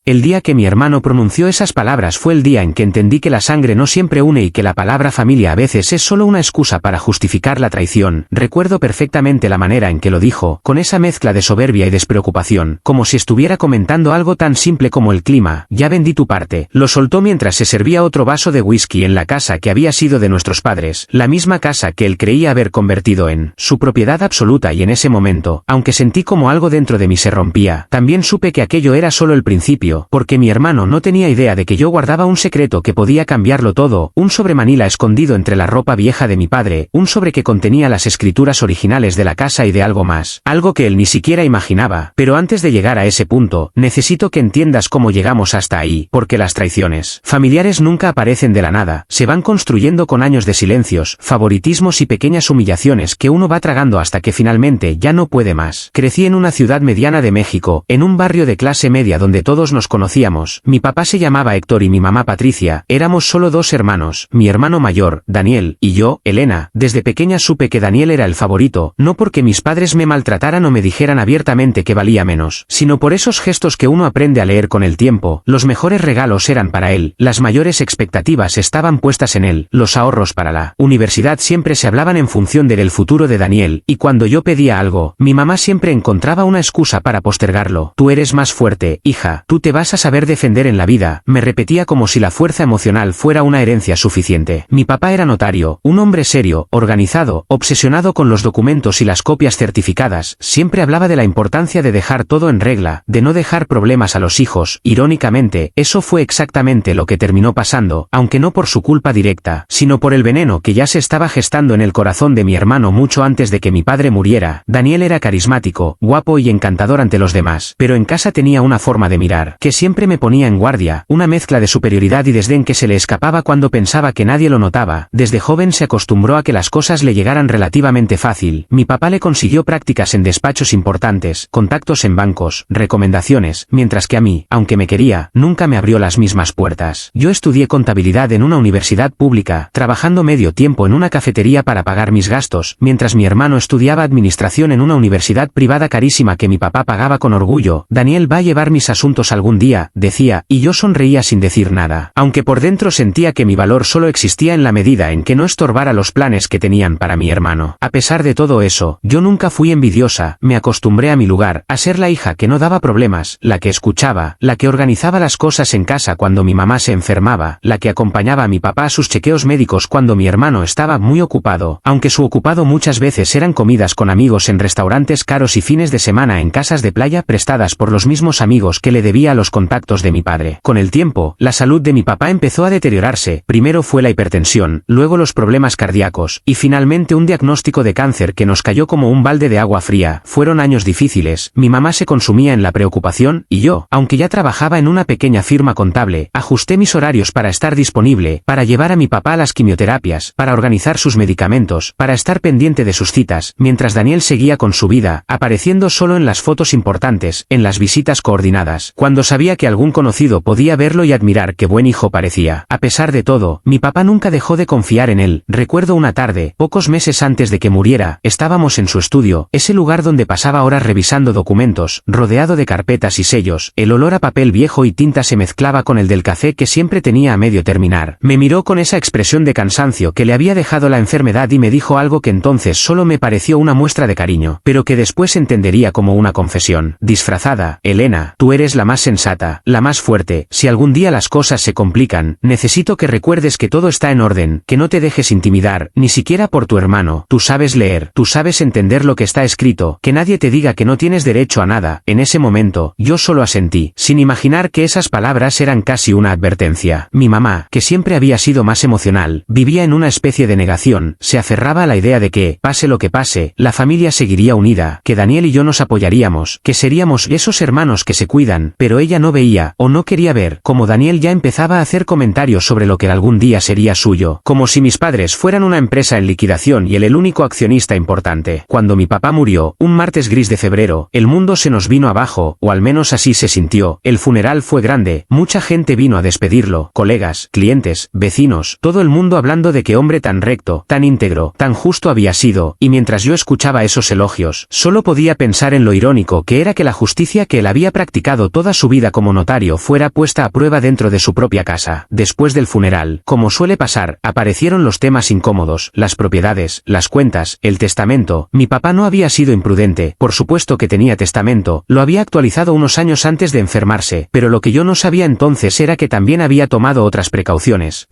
El día que mi hermano pronunció esas palabras fue el día en que entendí que la sangre no siempre une y que la palabra familia a veces es solo una excusa para justificar la traición. Recuerdo perfectamente la manera en que lo dijo, con esa mezcla de soberbia y despreocupación, como si estuviera comentando algo tan simple como el clima. Ya vendí tu parte. Lo soltó mientras se servía otro vaso de whisky en la casa que había sido de nuestros padres, la misma casa que él creía haber convertido en su propiedad absoluta, y en ese momento, aunque sentí como algo dentro de mí se rompía, también supe que aquello era solo el principio, porque mi hermano no tenía idea de que yo guardaba un secreto que podía cambiarlo todo, un sobre Manila escondido entre la ropa vieja de mi padre, un sobre que contenía las escrituras originales de la casa y de algo más, algo que él ni siquiera imaginaba. Pero antes de llegar a ese punto, necesito que entiendas cómo llegamos hasta ahí, porque las traiciones familiares nunca aparecen de la nada, se van construyendo con años de silencios, favoritismos y pequeñas humillaciones que uno va tragando hasta que finalmente ya no puede más. Crecí en una ciudad mediana de México, en un barrio de clase media donde todos nos conocíamos. Mi papá se llamaba Héctor y mi mamá Patricia. Éramos solo dos hermanos, mi hermano mayor, Daniel, y yo, Elena. Desde pequeña supe que Daniel era el favorito, no porque mis padres me maltrataran o me dijeran abiertamente que valía menos, sino por esos gestos que uno aprende a leer con el tiempo. Los mejores regalos eran para él, las mayores expectativas estaban puestas en él, los ahorros para la universidad siempre se hablaban en función del futuro de Daniel, y cuando yo pedía algo, mi mamá siempre encontraba una excusa para postergarlo. Tú eres más fuerte, hija, tú te vas a saber defender en la vida, me repetía como si la fuerza emocional fuera una herencia suficiente. Mi papá era notario, un hombre serio, organizado, obsesionado con los documentos y las copias certificadas, siempre hablaba de la importancia de dejar todo en regla, de no dejar problemas a los hijos. Irónicamente, eso fue exactamente lo que terminó pasando, aunque no por su culpa directa, sino por el veneno que ya se estaba gestando en el corazón de mi hermano mucho antes de que mi padre muriera. Daniel era carismático, guapo y encantador ante los demás, pero en casa tenía una forma de mirar que siempre me ponía en guardia, una mezcla de superioridad y desdén que se le escapaba cuando pensaba que nadie lo notaba. Desde joven se acostumbró a que las cosas le llegaran relativamente fácil. Mi papá le consiguió prácticas en despachos importantes, contactos en bancos, recomendaciones, mientras que a mí, aunque me quería, nunca me abrió las mismas puertas. Yo estudié contabilidad en una universidad pública, trabajando medio tiempo en una cafetería para pagar mis gastos, mientras mi hermano estudiaba administración en una universidad privada carísima que mi papá pagaba con orgullo. Daniel va a llevar mis asuntos algún día, decía, y yo sonreía sin decir nada, aunque por dentro sentía que mi valor solo existía en la medida en que no estorbara los planes que tenían para mi hermano. A pesar de todo eso, yo nunca fui envidiosa, me acostumbré a mi lugar, a ser la hija que no daba problemas, la que escuchaba, la que organizaba las cosas en casa cuando mi mamá se enfermaba, la que acompañaba a mi papá a sus chequeos médicos cuando mi hermano estaba muy ocupado, aunque su ocupado muchas veces eran comidas con amigos en restaurantes caros y fines de semana en casas de playa prestadas por los mismos amigos que le debía a los contactos de mi padre. Con el tiempo, la salud de mi papá empezó a deteriorarse, primero fue la hipertensión, luego los problemas cardíacos, y finalmente un diagnóstico de cáncer que nos cayó como un balde de agua fría. Fueron años difíciles, mi mamá se consumía en la preocupación, y yo, aunque ya trabajaba en una pequeña firma contable, ajusté mis horarios para estar disponible, para llevar a mi papá a las quimioterapias, para organizar sus medicamentos, para estar pendiente de sus citas, mientras Daniel seguía con su vida, apareciendo solo en las fotos importantes, en las visitas coordinadas, cuando sabía que algún conocido podía verlo y admirar qué buen hijo parecía. A pesar de todo, mi papá nunca dejó de confiar en él. Recuerdo una tarde, pocos meses antes de que muriera, estábamos en su estudio, ese lugar donde pasaba horas revisando documentos, rodeado de carpetas y sellos. El olor a papel viejo y tinta se mezclaba con el del café que siempre tenía a medio terminar. Me miró con esa expresión de cansancio que le había dejado la enfermedad y me dijo algo que entonces solo me pareció una muestra de cariño, pero que después entendería como una confesión disfrazada. Elena, tú eres la más sensata, la más fuerte. Si algún día las cosas se complican, necesito que recuerdes que todo está en orden, que no te dejes intimidar, ni siquiera por tu hermano. Tú sabes leer, tú sabes entender lo que está escrito, que nadie te diga que no tienes derecho a nada. En ese momento, yo solo asentí, sin imaginar que esas palabras eran casi una advertencia. Mi mamá, que siempre había sido más emocional, vivía en una especie de negación, se aferraba a la idea de que, pase lo que pase, la familia seguiría unida, que Daniel y yo nos apoyaríamos, que seríamos esos hermanos que se cuidan, pero ella no veía, o no quería ver, como Daniel ya empezaba a hacer comentarios sobre lo que algún día sería suyo, como si mis padres fueran una empresa en liquidación y él el único accionista importante. Cuando mi papá murió, un martes gris de febrero, el mundo se nos vino abajo, o al menos así se sintió. El funeral fue grande, mucha gente vino a despedirlo, colegas, clientes, vecinos, todo el mundo hablando de qué hombre tan recto, tan íntegro, tan justo había sido, y mientras yo escuchaba esos elogios, solo podía pensar en lo irónico que era que la justicia que él había practicado toda su vida vida como notario fuera puesta a prueba dentro de su propia casa. Después del funeral, como suele pasar, aparecieron los temas incómodos, las propiedades, las cuentas, el testamento. Mi papá no había sido imprudente, por supuesto que tenía testamento, lo había actualizado unos años antes de enfermarse, pero lo que yo no sabía entonces era que también había tomado otras precauciones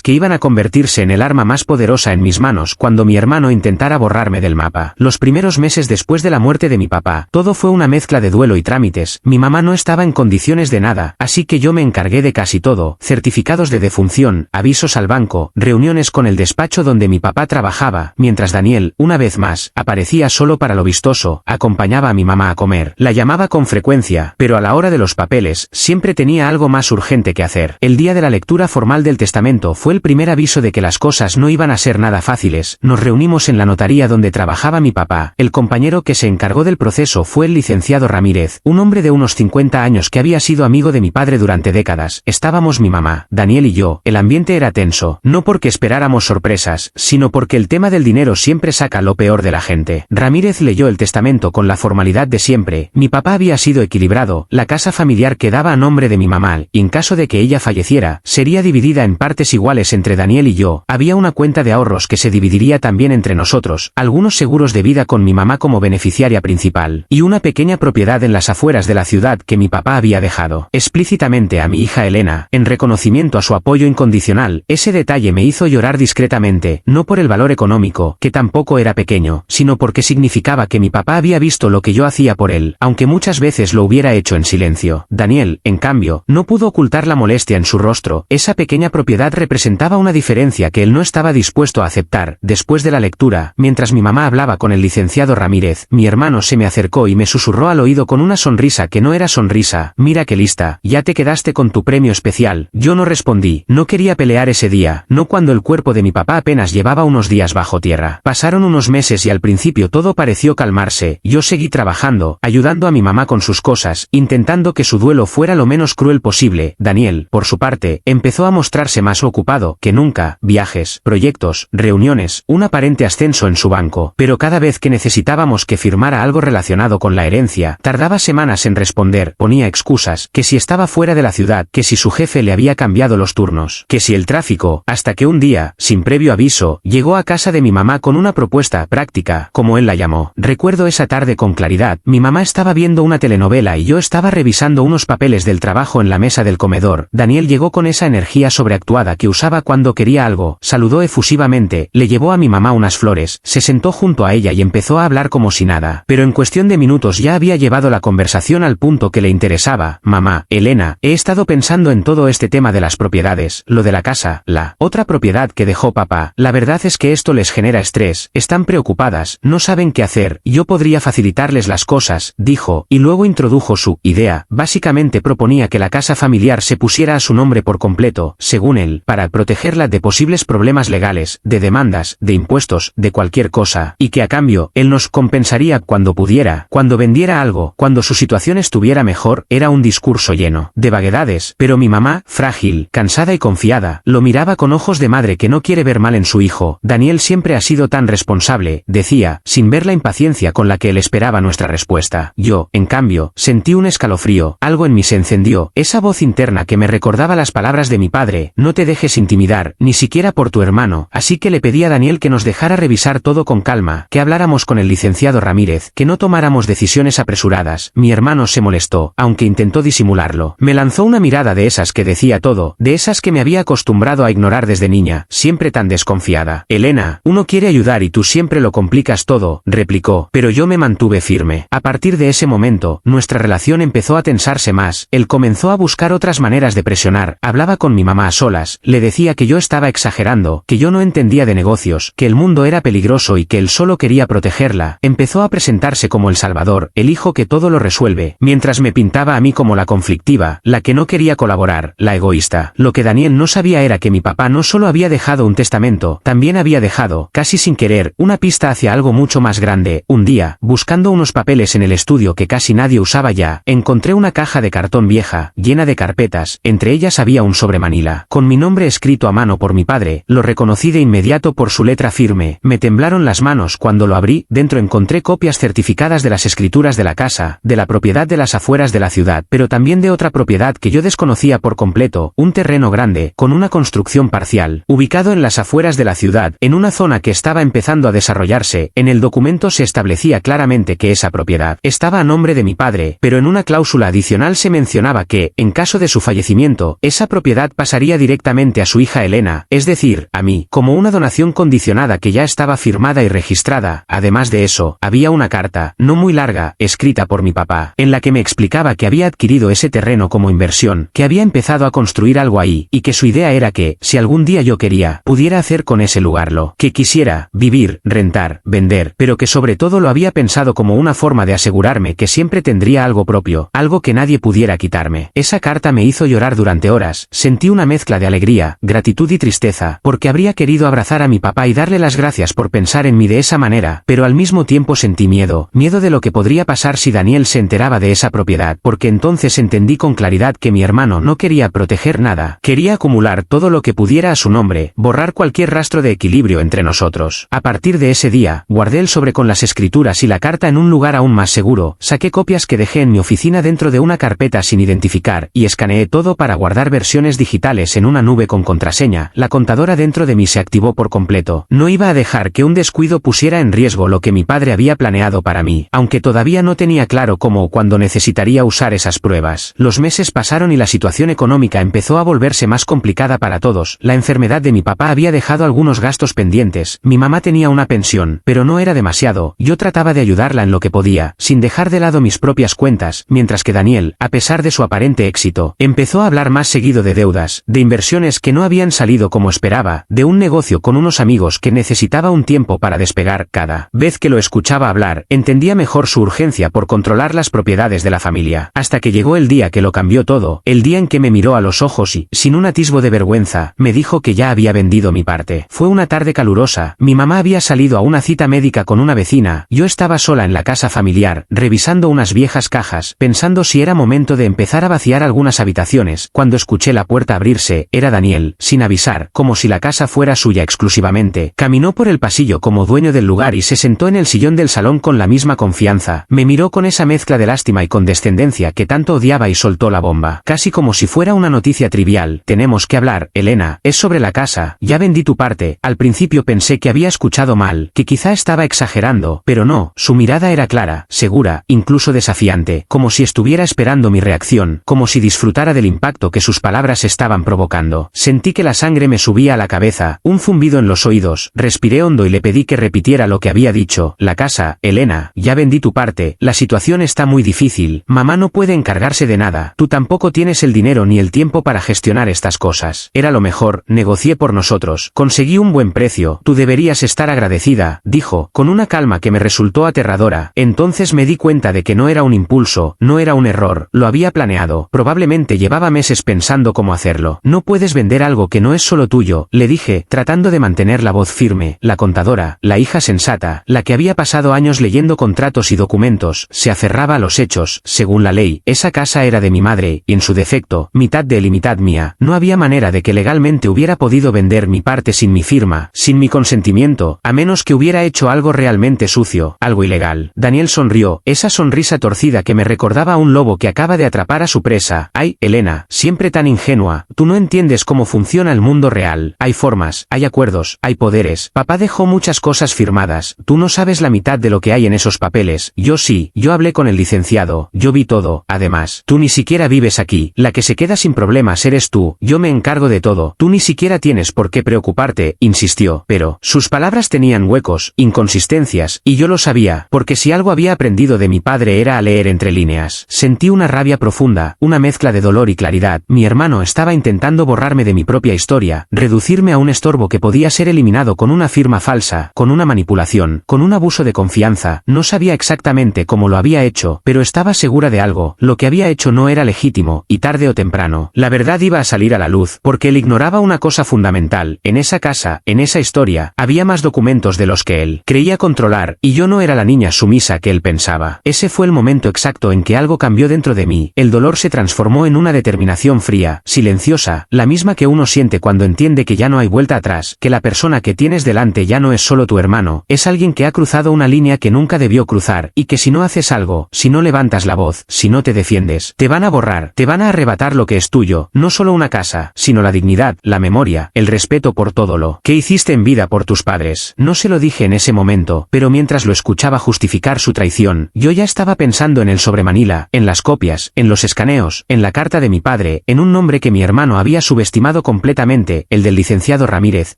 que iban a convertirse en el arma más poderosa en mis manos cuando mi hermano intentara borrarme del mapa. Los primeros meses después de la muerte de mi papá, todo fue una mezcla de duelo y trámites. Mi mamá no estaba en condiciones de nada, así que yo me encargué de casi todo: certificados de defunción, avisos al banco, reuniones con el despacho donde mi papá trabajaba, mientras Daniel, una vez más, aparecía solo para lo vistoso, acompañaba a mi mamá a comer, la llamaba con frecuencia, pero a la hora de los papeles, siempre tenía algo más urgente que hacer. El día de la lectura formal del testamento fue el primer aviso de que las cosas no iban a ser nada fáciles. Nos reunimos en la notaría donde trabajaba mi papá. El compañero que se encargó del proceso fue el licenciado Ramírez, un hombre de unos 50 años que había sido amigo de mi padre durante décadas. Estábamos mi mamá, Daniel y yo. El ambiente era tenso, no porque esperáramos sorpresas, sino porque el tema del dinero siempre saca lo peor de la gente. Ramírez leyó el testamento con la formalidad de siempre. Mi papá había sido equilibrado, la casa familiar quedaba a nombre de mi mamá, y en caso de que ella falleciera, sería dividida en partes iguales entre Daniel y yo. Había una cuenta de ahorros que se dividiría también entre nosotros, algunos seguros de vida con mi mamá como beneficiaria principal, y una pequeña propiedad en las afueras de la ciudad que mi papá había dejado explícitamente a mi hija Elena, en reconocimiento a su apoyo incondicional. Ese detalle me hizo llorar discretamente, no por el valor económico, que tampoco era pequeño, sino porque significaba que mi papá había visto lo que yo hacía por él, aunque muchas veces lo hubiera hecho en silencio. Daniel, en cambio, no pudo ocultar la molestia en su rostro. Esa pequeña propiedad representaba una diferencia que él no estaba dispuesto a aceptar. Después de la lectura, mientras mi mamá hablaba con el licenciado Ramírez, mi hermano se me acercó y me susurró al oído con una sonrisa que no era sonrisa: mira qué lista, ya te quedaste con tu premio especial. Yo no respondí, no quería pelear ese día, no cuando el cuerpo de mi papá apenas llevaba unos días bajo tierra. Pasaron unos meses y al principio todo pareció calmarse. Yo seguí trabajando, ayudando a mi mamá con sus cosas, intentando que su duelo fuera lo menos cruel posible. Daniel, por su parte, empezó a mostrarse más ocupado que nunca: viajes, proyectos, reuniones, un aparente ascenso en su banco. Pero cada vez que necesitábamos que firmara algo relacionado con la herencia, tardaba semanas en responder, ponía excusas, que si estaba fuera de la ciudad, que si su jefe le había cambiado los turnos, que si el tráfico, hasta que un día, sin previo aviso, llegó a casa de mi mamá con una propuesta práctica, como él la llamó. Recuerdo esa tarde con claridad. Mi mamá estaba viendo una telenovela y yo estaba revisando unos papeles del trabajo en la mesa del comedor. Daniel llegó con esa energía sobreactuada que usaba cuando quería algo, saludó efusivamente, le llevó a mi mamá unas flores, se sentó junto a ella y empezó a hablar como si nada. Pero en cuestión de minutos ya había llevado la conversación al punto que le interesaba. Mamá, Elena, he estado pensando en todo este tema de las propiedades, lo de la casa, la otra propiedad que dejó papá. La verdad es que esto les genera estrés, están preocupadas, no saben qué hacer. Yo podría facilitarles las cosas, dijo, y luego introdujo su idea. Básicamente proponía que la casa familiar se pusiera a su nombre por completo, según él, para protegerla de posibles problemas legales, de demandas, de impuestos, de cualquier cosa, y que a cambio, él nos compensaría cuando pudiera, cuando vendiera algo, cuando su situación estuviera mejor. Era un discurso lleno de vaguedades, pero mi mamá, frágil, cansada y confiada, lo miraba con ojos de madre que no quiere ver mal en su hijo. Daniel siempre ha sido tan responsable, decía, sin ver la impaciencia con la que él esperaba nuestra respuesta. Yo, en cambio, sentí un escalofrío, algo en mí se encendió, esa voz interna que me recordaba las palabras de mi padre: no te dejes intimidar, ni siquiera por tu hermano. Así que le pedí a Daniel que nos dejara revisar todo con calma, que habláramos con el licenciado Ramírez, que no tomáramos decisiones apresuradas. Mi hermano se molestó, aunque intentó disimularlo. Me lanzó una mirada de esas que decía todo, de esas que me había acostumbrado a ignorar desde niña, siempre tan desconfiada. Elena, uno quiere ayudar y tú siempre lo complicas todo, replicó, pero yo me mantuve firme. A partir de ese momento, nuestra relación empezó a tensarse más. Él comenzó a buscar otras maneras de presionar, hablaba con mi mamá a solas, le decía que yo estaba exagerando, que yo no entendía de negocios, que el mundo era peligroso y que él solo quería protegerla. Empezó a presentarse como el salvador, el hijo que todo lo resuelve, mientras me pintaba a mí como la conflictiva, la que no quería colaborar, la egoísta. Lo que Daniel no sabía era que mi papá no solo había dejado un testamento, también había dejado, casi sin querer, una pista hacia algo mucho más grande. Un día, buscando unos papeles en el estudio que casi nadie usaba ya, encontré una caja de cartón vieja, llena de carpetas. Entre ellas había un sobre manila, con mi nombre escrito a mano por mi padre. Lo reconocí de inmediato por su letra firme. Me temblaron las manos cuando lo abrí. Dentro encontré copias certificadas de las escrituras de la casa, de la propiedad de las afueras de la ciudad, pero también de otra propiedad que yo desconocía por completo, un terreno grande, con una construcción parcial, ubicado en las afueras de la ciudad, en una zona que estaba empezando a desarrollarse. En el documento se establecía claramente que esa propiedad estaba a nombre de mi padre, pero en una cláusula adicional se mencionaba que, en caso de su fallecimiento, esa propiedad pasaría directamente a su hija Elena, es decir, a mí, como una donación condicionada que ya estaba firmada y registrada. Además de eso, había una carta, no muy larga, escrita por mi papá, en la que me explicaba que había adquirido ese terreno como inversión, que había empezado a construir algo ahí, y que su idea era que, si algún día yo quería, pudiera hacer con ese lugar lo que quisiera, vivir, rentar, vender, pero que sobre todo lo había pensado como una forma de asegurarme que siempre tendría algo propio, algo que nadie pudiera quitarme. Esa carta me hizo llorar durante horas, sentí una mezcla de alegría, gratitud y tristeza, porque habría querido abrazar a mi papá y darle las gracias por pensar en mí de esa manera, pero al mismo tiempo sentí miedo de lo que podría pasar si Daniel se enteraba de esa propiedad, porque entonces entendí con claridad que mi hermano no quería proteger nada, quería acumular todo lo que pudiera a su nombre, borrar cualquier rastro de equilibrio entre nosotros. A partir de ese día, guardé el sobre con las escrituras y la carta en un lugar aún más seguro, saqué copias que dejé en mi oficina dentro de una carpeta sin identificar, y escaneé todo para guardar versiones digitales en una nube con contraseña. La contadora dentro de mí se activó por completo. No iba a dejar que un descuido pusiera en riesgo lo que mi padre había planeado para mí, aunque todavía no tenía claro cómo o cuándo necesitaría usar esas pruebas. Los meses pasaron y la situación económica empezó a volverse más complicada para todos. La enfermedad de mi papá había dejado algunos gastos pendientes. Mi mamá tenía una pensión, pero no era demasiado. Yo trataba de ayudarla en lo que podía, sin dejar de lado mis propias cuentas, mientras que Daniel, a pesar de su aparente éxito, empezó a hablar más seguido de deudas, de inversiones que no habían salido como esperaba, de un negocio con unos amigos que necesitaba un tiempo para despegar. Cada vez que lo escuchaba hablar, entendía mejor su urgencia por controlar las propiedades de la familia, hasta que llegó el día que lo cambió todo, el día en que me miró a los ojos y, sin un atisbo de vergüenza, me dijo que ya había vendido mi parte. Fue una tarde calurosa, mi mamá había salido a una cita médica con una vecina, yo estaba sola en la casa familiar, revisando unas viejas cajas, pensando si era momento de empezar a vaciar algunas habitaciones. Cuando escuché la puerta abrirse, era Daniel, sin avisar, como si la casa fuera suya exclusivamente. Caminó por el pasillo como dueño del lugar y se sentó en el sillón del salón con la misma confianza. Me miró con esa mezcla de lástima y condescendencia que tanto odiaba y soltó la bomba, casi como si fuera una noticia trivial. Tenemos que hablar, Elena, es sobre la casa, ya vendí tu parte. Al principio pensé que había escuchado mal, que quizá estaba exagerando, pero no, su mirada era clara, segura, incluso desafiante, como si estuviera esperando mi reacción, como si disfrutara del impacto que sus palabras estaban provocando. Sentí que la sangre me subía a la cabeza, un zumbido en los oídos, respiré hondo y le pedí que repitiera lo que había dicho. La casa, Elena, ya vendí tu parte, la situación está muy difícil, mamá no puede encargarse de nada, tú tampoco tienes el dinero ni el tiempo para gestionar estas cosas. Era lo mejor, negocié por nosotros, conseguí un buen precio, tú deberías estar agradecida, dijo, con una calma que me resultó aterradora. Entonces me di cuenta de que no era un impulso, no era un error, lo había planeado, probablemente llevaba meses pensando cómo hacerlo. No puedes vender algo que no es solo tuyo, le dije, tratando de mantener la voz firme. La contadora, la hija sensata, la que había pasado años leyendo contratos y documentos, se aferraba a los hechos. Según la ley, esa casa era de mi madre, y en su defecto, mitad de él y mitad mía. No había manera de que legalmente hubiera podido vender mi parte sin mi firma, sin mi consentimiento, a menos que hubiera hecho algo realmente sucio, algo ilegal. Daniel sonrió, esa sonrisa torcida que me recordaba a un lobo que acaba de atrapar a su presa. Ay, Elena, siempre tan ingenua, tú no entiendes cómo funciona el mundo real. Hay formas, hay acuerdos, hay poderes. Papá dejó muchas cosas firmadas, tú no sabes la mitad de lo que hay en esos papeles. Yo sí, yo hablé con el licenciado, yo vi todo. Además, tú ni siquiera vives aquí, la que se queda sin problemas eres tú, yo me encargo de todo, tú ni siquiera tienes por qué preocuparte, insistió. Pero, sus palabras tenían huecos, inconsistencias, y yo lo sabía, porque si algo había aprendido de mi padre era a leer entre líneas. Sentí una rabia profunda, una mezcla de dolor y claridad. Mi hermano estaba intentando borrarme de mi propia historia, reducirme a un estorbo que podía ser eliminado con una firma falsa, con una manipulación, con un abuso de confianza. No sabía exactamente cómo lo había hecho, pero estaba segura de algo, lo que había hecho no era legítimo, y tarde o temprano, la verdad iba a salir a la luz, porque él ignoraba una cosa fundamental. En esa casa, en esa historia, había más documentos de los que él creía controlar, y yo no era la niña sumisa que él pensaba. Ese fue el momento exacto en que algo cambió dentro de mí. El dolor se transformó en una determinación fría, silenciosa, la misma que uno siente cuando entiende que ya no hay vuelta atrás, que la persona que tienes delante ya no es solo tu hermano, es alguien que ha cruzado una línea que nunca debió cruzar, y que si no haces algo, si no levantas la voz, si no te defiendes, te van a borrar, te van a arrebatar lo que es tuyo, no solo una casa, sino la dignidad, la memoria, el respeto por todo lo que hiciste en vida por tus padres. No se lo dije en ese momento, pero mientras lo escuchaba justificar su traición, yo ya estaba pensando en el sobre Manila, en las copias, en los escaneos, en la carta de mi padre, en un nombre que mi hermano había subestimado completamente, el del licenciado Ramírez,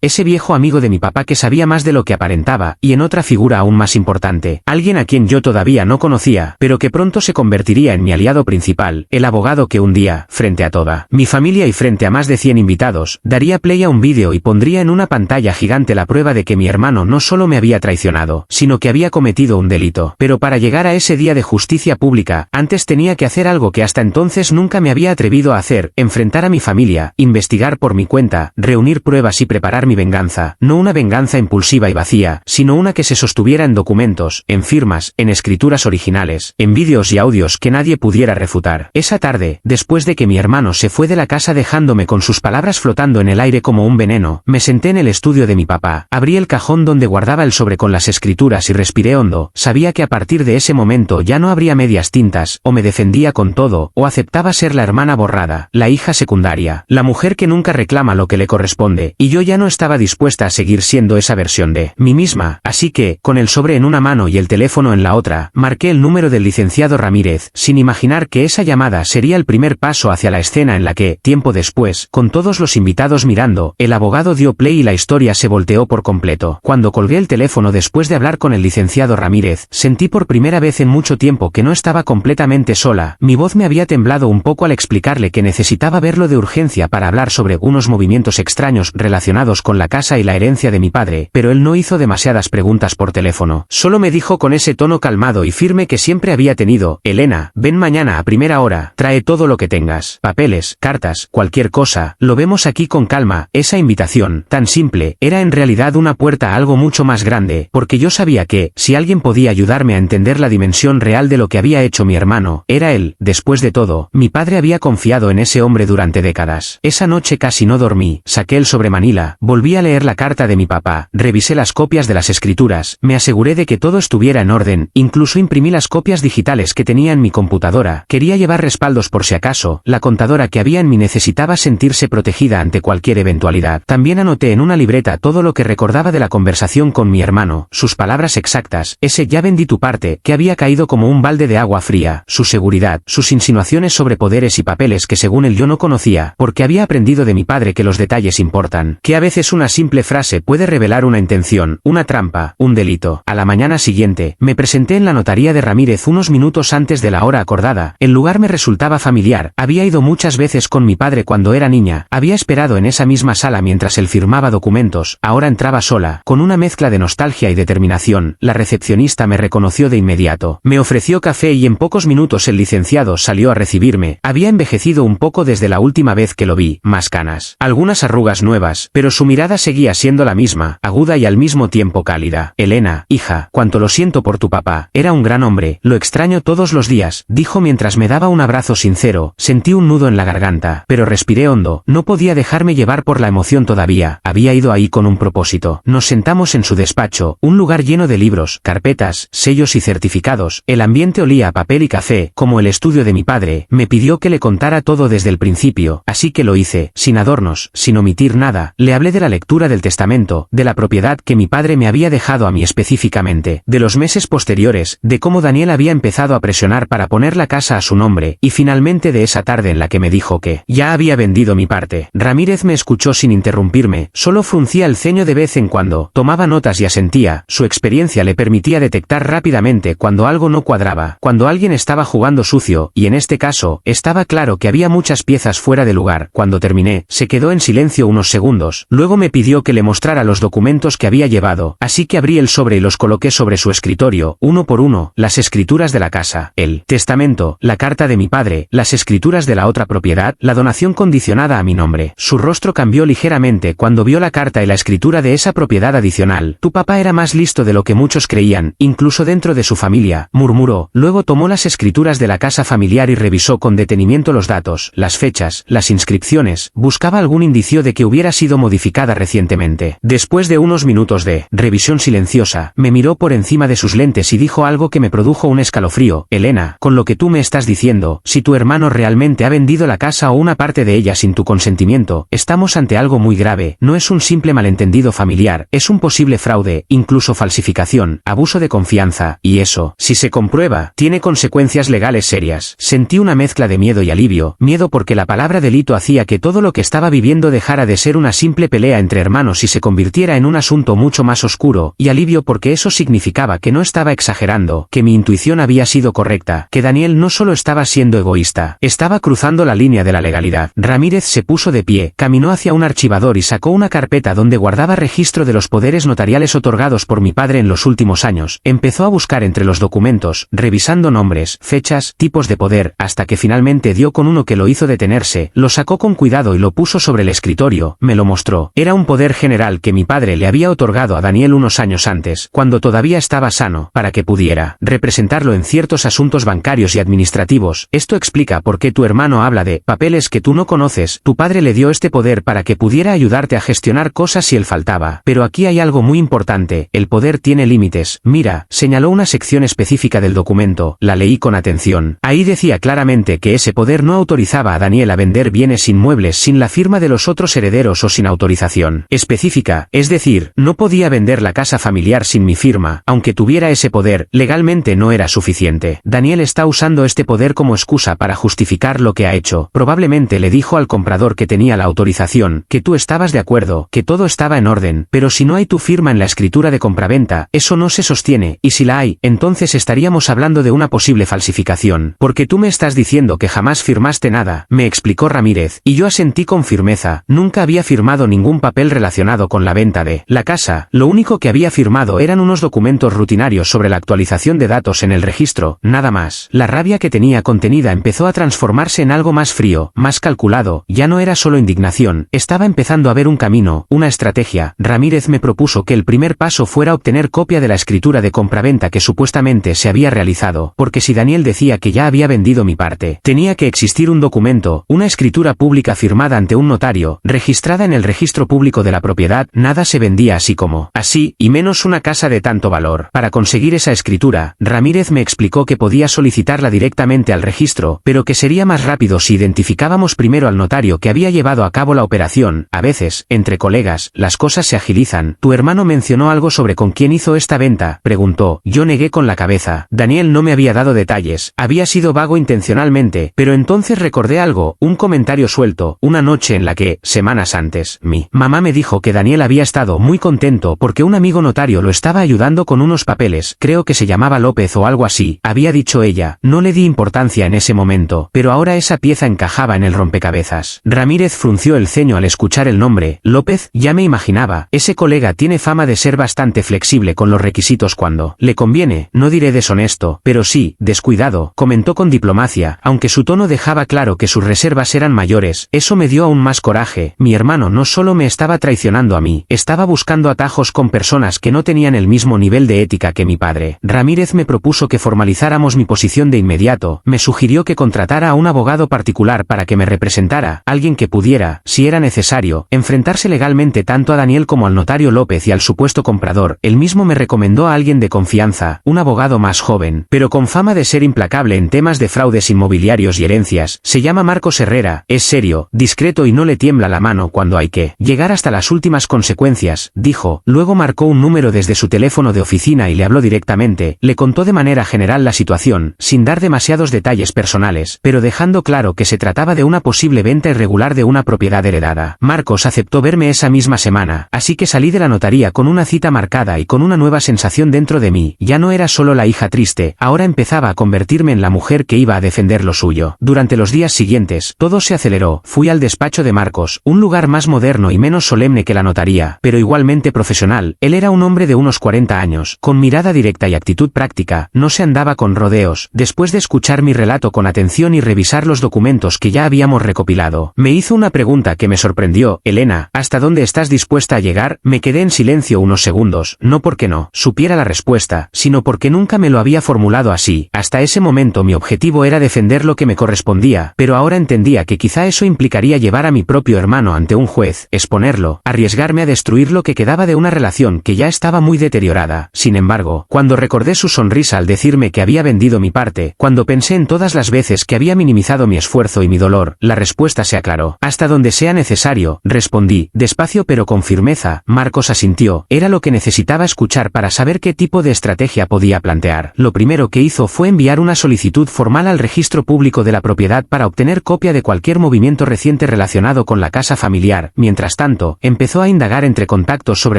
ese viejo amigo de mi papá que sabía más de lo que aparentaba, y en otra figura aún más importante, alguien a quien yo todavía no conocía, pero que pronto se convertiría en mi aliado principal, el abogado que un día, frente a toda mi familia y frente a más de 100 invitados, daría play a un vídeo y pondría en una pantalla gigante la prueba de que mi hermano no solo me había traicionado, sino que había cometido un delito. Pero para llegar a ese día de justicia pública, antes tenía que hacer algo que hasta entonces nunca me había atrevido a hacer, enfrentar a mi familia, investigar por mi cuenta, reunir pruebas y preparar mi venganza, no una venganza impulsiva y vacía, sino una que se sostuviera en documentos, en firmas, en escrituras originales, en vídeos y audios que nadie pudiera refutar. Esa tarde, después de que mi hermano se fue de la casa dejándome con sus palabras flotando en el aire como un veneno, me senté en el estudio de mi papá, abrí el cajón donde guardaba el sobre con las escrituras y respiré hondo. Sabía que a partir de ese momento ya no habría medias tintas, o me defendía con todo, o aceptaba ser la hermana borrada, la hija secundaria, la mujer que nunca reclama lo que le corresponde, y yo ya no estaba dispuesta a seguir siendo esa versión de mí misma, así que, con el sobre en una mano y el teléfono en la otra, marqué el número del licenciado Ramírez, sin imaginar que esa llamada sería el primer paso hacia la escena en la que, tiempo después, con todos los invitados mirando, el abogado dio play y la historia se volteó por completo. Cuando colgué el teléfono después de hablar con el licenciado Ramírez, sentí por primera vez en mucho tiempo que no estaba completamente sola. Mi voz me había temblado un poco al explicarle que necesitaba verlo de urgencia para hablar sobre unos movimientos extraños relacionados con la casa y la herencia de mi padre, pero él no hizo demasiadas preguntas por teléfono. Solo me dijo con ese tono calmado y firme que siempre había tenido: Elena, ven mañana a primera hora, trae todo lo que tengas, papeles, cartas, cualquier cosa, lo vemos aquí con calma. Esa invitación, tan simple, era en realidad una puerta a algo mucho más grande, porque yo sabía que, si alguien podía ayudarme a entender la dimensión real de lo que había hecho mi hermano, era él. Después de todo, mi padre había confiado en ese hombre durante décadas. Esa noche casi no dormí, saqué el sobre Manila, volví a leer la carta de mi papá, revisé las copias de las escrituras, me aseguré de que todo estuviera en orden, incluso imprimí las copias digitales que tenía en mi computadora. Quería llevar respaldos por si acaso, la contadora que había en mí necesitaba sentirse protegida ante cualquier eventualidad. También anoté en una libreta todo lo que recordaba de la conversación con mi hermano, sus palabras exactas, ese "ya vendí tu parte", que había caído como un balde de agua fría, su seguridad, sus insinuaciones sobre poderes y papeles que según él yo no conocía, porque había aprendido de mi padre que los detalles importan, que a veces una simple frase puede revelar una intención, una trampa, un delito. A la mañana siguiente, me presenté en la notaría de Ramírez unos minutos antes de la hora acordada. El lugar me resultaba familiar, había ido muchas veces con mi padre cuando era niña, había esperado en esa misma sala mientras él firmaba documentos, ahora entraba sola, con una mezcla de nostalgia y determinación. La recepcionista me reconoció de inmediato, me ofreció café y en pocos minutos el licenciado salió a recibirme. Había envejecido un poco desde la última vez que lo vi, más canas, algunas arrugas nuevas, pero su mirada seguía siendo la misma, aguda y al mismo tiempo cálida. Elena, hija, cuánto lo siento por tu papá, era un gran hombre, lo extraño todos los días, dijo mientras me daba un abrazo sincero. Sentí un nudo en la garganta, pero respiré hondo, no podía dejarme llevar por la emoción todavía, había ido ahí con un propósito. Nos sentamos en su despacho, un lugar lleno de libros, carpetas, sellos y certificados, el ambiente olía a papel y café, como el estudio de mi padre. Me pidió que le contara todo desde el principio, así que lo hice, sin adornos, sin omitir nada. Le hablé de la lectura del testamento, de la propiedad que mi padre me había dejado a mí específicamente, de los meses posteriores, de cómo Daniel había empezado a presionar para poner la casa a su nombre, y finalmente de esa tarde en la que me dijo que ya había vendido mi parte. Ramírez me escuchó sin interrumpirme, solo fruncía el ceño de vez en cuando, tomaba notas y asentía. Su experiencia le permitía detectar rápidamente cuando algo no cuadraba, cuando alguien estaba jugando sucio, y en este caso, estaba claro que había muchas piezas fuera de lugar. Cuando terminé, se quedó en silencio unos segundos, luego me pidió que le mostrara los documentos que había llevado, así que abrí el sobre y los coloqué sobre su escritorio, uno por uno, las escrituras de la casa, el testamento, la carta de mi padre, las escrituras de la otra propiedad, la donación condicionada a mi nombre. Su rostro cambió ligeramente cuando vio la carta y la escritura de esa propiedad adicional. Tu papá era más listo de lo que muchos creían, incluso dentro de su familia, murmuró. Luego tomó las escrituras de la casa familiar y revisó con detenimiento los datos, las fechas, las inscripciones, buscaba algún indicio de que hubiera sido modificada recientemente. Después de unos minutos de revisión silenciosa, me miró por encima de sus lentes y dijo algo que me produjo un escalofrío. Elena, con lo que tú me estás diciendo, si tu hermano realmente ha vendido la casa o una parte de ella sin tu consentimiento, estamos ante algo muy grave, no es un simple malentendido familiar, es un posible fraude, incluso falsificación, abuso de confianza, y eso, si se comprueba, tiene consecuencias legales serias. Sentí una mezcla de miedo y alivio, miedo porque la palabra delito hacía que todo lo que estaba viviendo dejara de ser una simple pelea entre hermanos y se convirtiera en un asunto mucho más oscuro, y alivio porque eso significaba que no estaba exagerando, que mi intuición había sido correcta, que Daniel no solo estaba siendo egoísta, estaba cruzando la línea de la legalidad. Ramírez se puso de pie, caminó hacia un archivador y sacó una carpeta donde guardaba registro de los poderes notariales otorgados por mi padre en los últimos años. Empezó a buscar entre los documentos, revisando nombres, fechas, tipos de poder, hasta que finalmente dio con uno que lo hizo detenerse, lo sacó con cuidado y lo puso sobre el escritorio, me lo mostró. Era un poder general que mi padre le había otorgado a Daniel unos años antes, cuando todavía estaba sano, para que pudiera representarlo en ciertos asuntos bancarios y administrativos. Esto explica por qué tu hermano habla de papeles que tú no conoces. Tu padre le dio este poder para que pudiera ayudarte a gestionar cosas si él faltaba. Pero aquí hay algo muy importante, el poder tiene límites. Mira, señaló una sección específica del documento, la leí con atención. Ahí decía claramente que ese poder no autorizaba a Daniel a vender bienes inmuebles sin la firma de los otros herederos o sin autorización específica, es decir, no podía vender la casa familiar sin mi firma, aunque tuviera ese poder, legalmente no era suficiente. Daniel está usando este poder como excusa para justificar lo que ha hecho. Probablemente le dijo al comprador que tenía la autorización, que tú estabas de acuerdo, que todo estaba en orden, pero si no hay tu firma en la escritura de compraventa, eso no se sostiene, y si la hay, entonces estaríamos hablando de una posible falsificación, porque tú me estás diciendo que jamás firmaste nada, me explicó Ramírez, y yo asentí con firmeza. Nunca había firmado ningún papel relacionado con la venta de la casa, lo único que había firmado eran unos documentos rutinarios sobre la actualización de datos en el registro, nada más. La rabia que tenía contenida empezó a transformarse en algo más frío, más calculado, ya no era solo indignación, estaba empezando a ver un camino, una estrategia. Ramírez me propuso que el primer paso fuera obtener copia de la escritura de compraventa que supuestamente se había realizado, porque si Daniel decía que ya había vendido mi parte, tenía que existir un documento, una escritura pública firmada ante un notario, registrada en el registro público de la propiedad. Nada se vendía así como así, y menos una casa de tanto valor. Para conseguir esa escritura, Ramírez me explicó que podía solicitarla directamente al registro, pero que sería más rápido si identificábamos primero al notario que había llevado a cabo la operación. A veces, entre colegas, las cosas se agilizan. ¿Tu hermano mencionó algo sobre con quién hizo esta venta?, preguntó. Yo negué con la cabeza. Daniel no me había dado detalles, había sido vago intencionalmente, pero entonces recordé algo, un comentario suelto, una noche en la que, semanas antes, mi mamá me dijo que Daniel había estado muy contento porque un amigo notario lo estaba ayudando con unos papeles, creo que se llamaba López o algo así, había dicho ella. No le di importancia en ese momento, pero ahora esa pieza encajaba en el rompecabezas. Ramírez frunció el ceño al escuchar el nombre, López. Ya me imaginaba, ese colega tiene fama de ser bastante flexible con los requisitos cuando le conviene, no diré deshonesto, pero sí, descuidado, comentó con diplomacia, aunque su tono dejaba claro que sus reservas eran mayores. Eso me dio aún más coraje. Mi hermano no solo me estaba traicionando a mí, estaba buscando atajos con personas que no tenían el mismo nivel de ética que mi padre. Ramírez me propuso que formalizáramos mi posición de inmediato, me sugirió que contratara a un abogado particular para que me representara, alguien que pudiera, si era necesario, enfrentarse legalmente tanto a Daniel como al notario López y al supuesto comprador. Él mismo me recomendó a alguien de confianza, un abogado más joven, pero con fama de ser implacable en temas de fraudes inmobiliarios y herencias. Se llama Marcos Herrera, es serio, discreto y no le tiembla la mano cuando hay que llegar hasta las últimas consecuencias, dijo. Luego marcó un número desde su teléfono de oficina y le habló directamente, le contó de manera general la situación, sin dar demasiados detalles personales, pero dejando claro que se trataba de una posible venta irregular de una propiedad heredada. Marcos aceptó verme esa misma semana, así que salí de la notaría con una cita marcada y con una nueva sensación dentro de mí. Ya no era solo la hija triste, ahora empezaba a convertirme en la mujer que iba a defender lo suyo. Durante los días siguientes, todo se aceleró. Fui al despacho de Marcos, un lugar más moderno y menos solemne que la notaría, pero igualmente profesional. Él era un hombre de unos 40 años, con mirada directa y actitud práctica, no se andaba con rodeos. Después de escuchar mi relato con atención y revisar los documentos que ya habíamos recopilado, me hizo una pregunta que me sorprendió. Elena, ¿hasta dónde estás dispuesta a llegar? Me quedé en silencio unos segundos, no porque no supiera la respuesta, sino porque nunca me lo había formulado así. Hasta ese momento mi objetivo era defender lo que me correspondía, pero ahora entendía que quizá eso implicaría llevar a mi propio hermano ante un juez, exponerlo, arriesgarme a destruir lo que quedaba de una relación que ya estaba muy deteriorada. Sin embargo, cuando recordé su sonrisa al decirme que había vendido mi parte, cuando pensé en todas las veces que había minimizado mi esfuerzo y mi dolor, la respuesta se aclaró. Hasta donde sea necesario, respondí, despacio pero con firmeza. Marcos asintió. Era lo que necesitaba escuchar para saber qué tipo de estrategia podía plantear. Lo primero que hizo fue enviar una solicitud formal al registro público de la propiedad para obtener copia de cualquier movimiento reciente relacionado con la casa familiar. Mientras tanto, empezó a indagar entre contactos sobre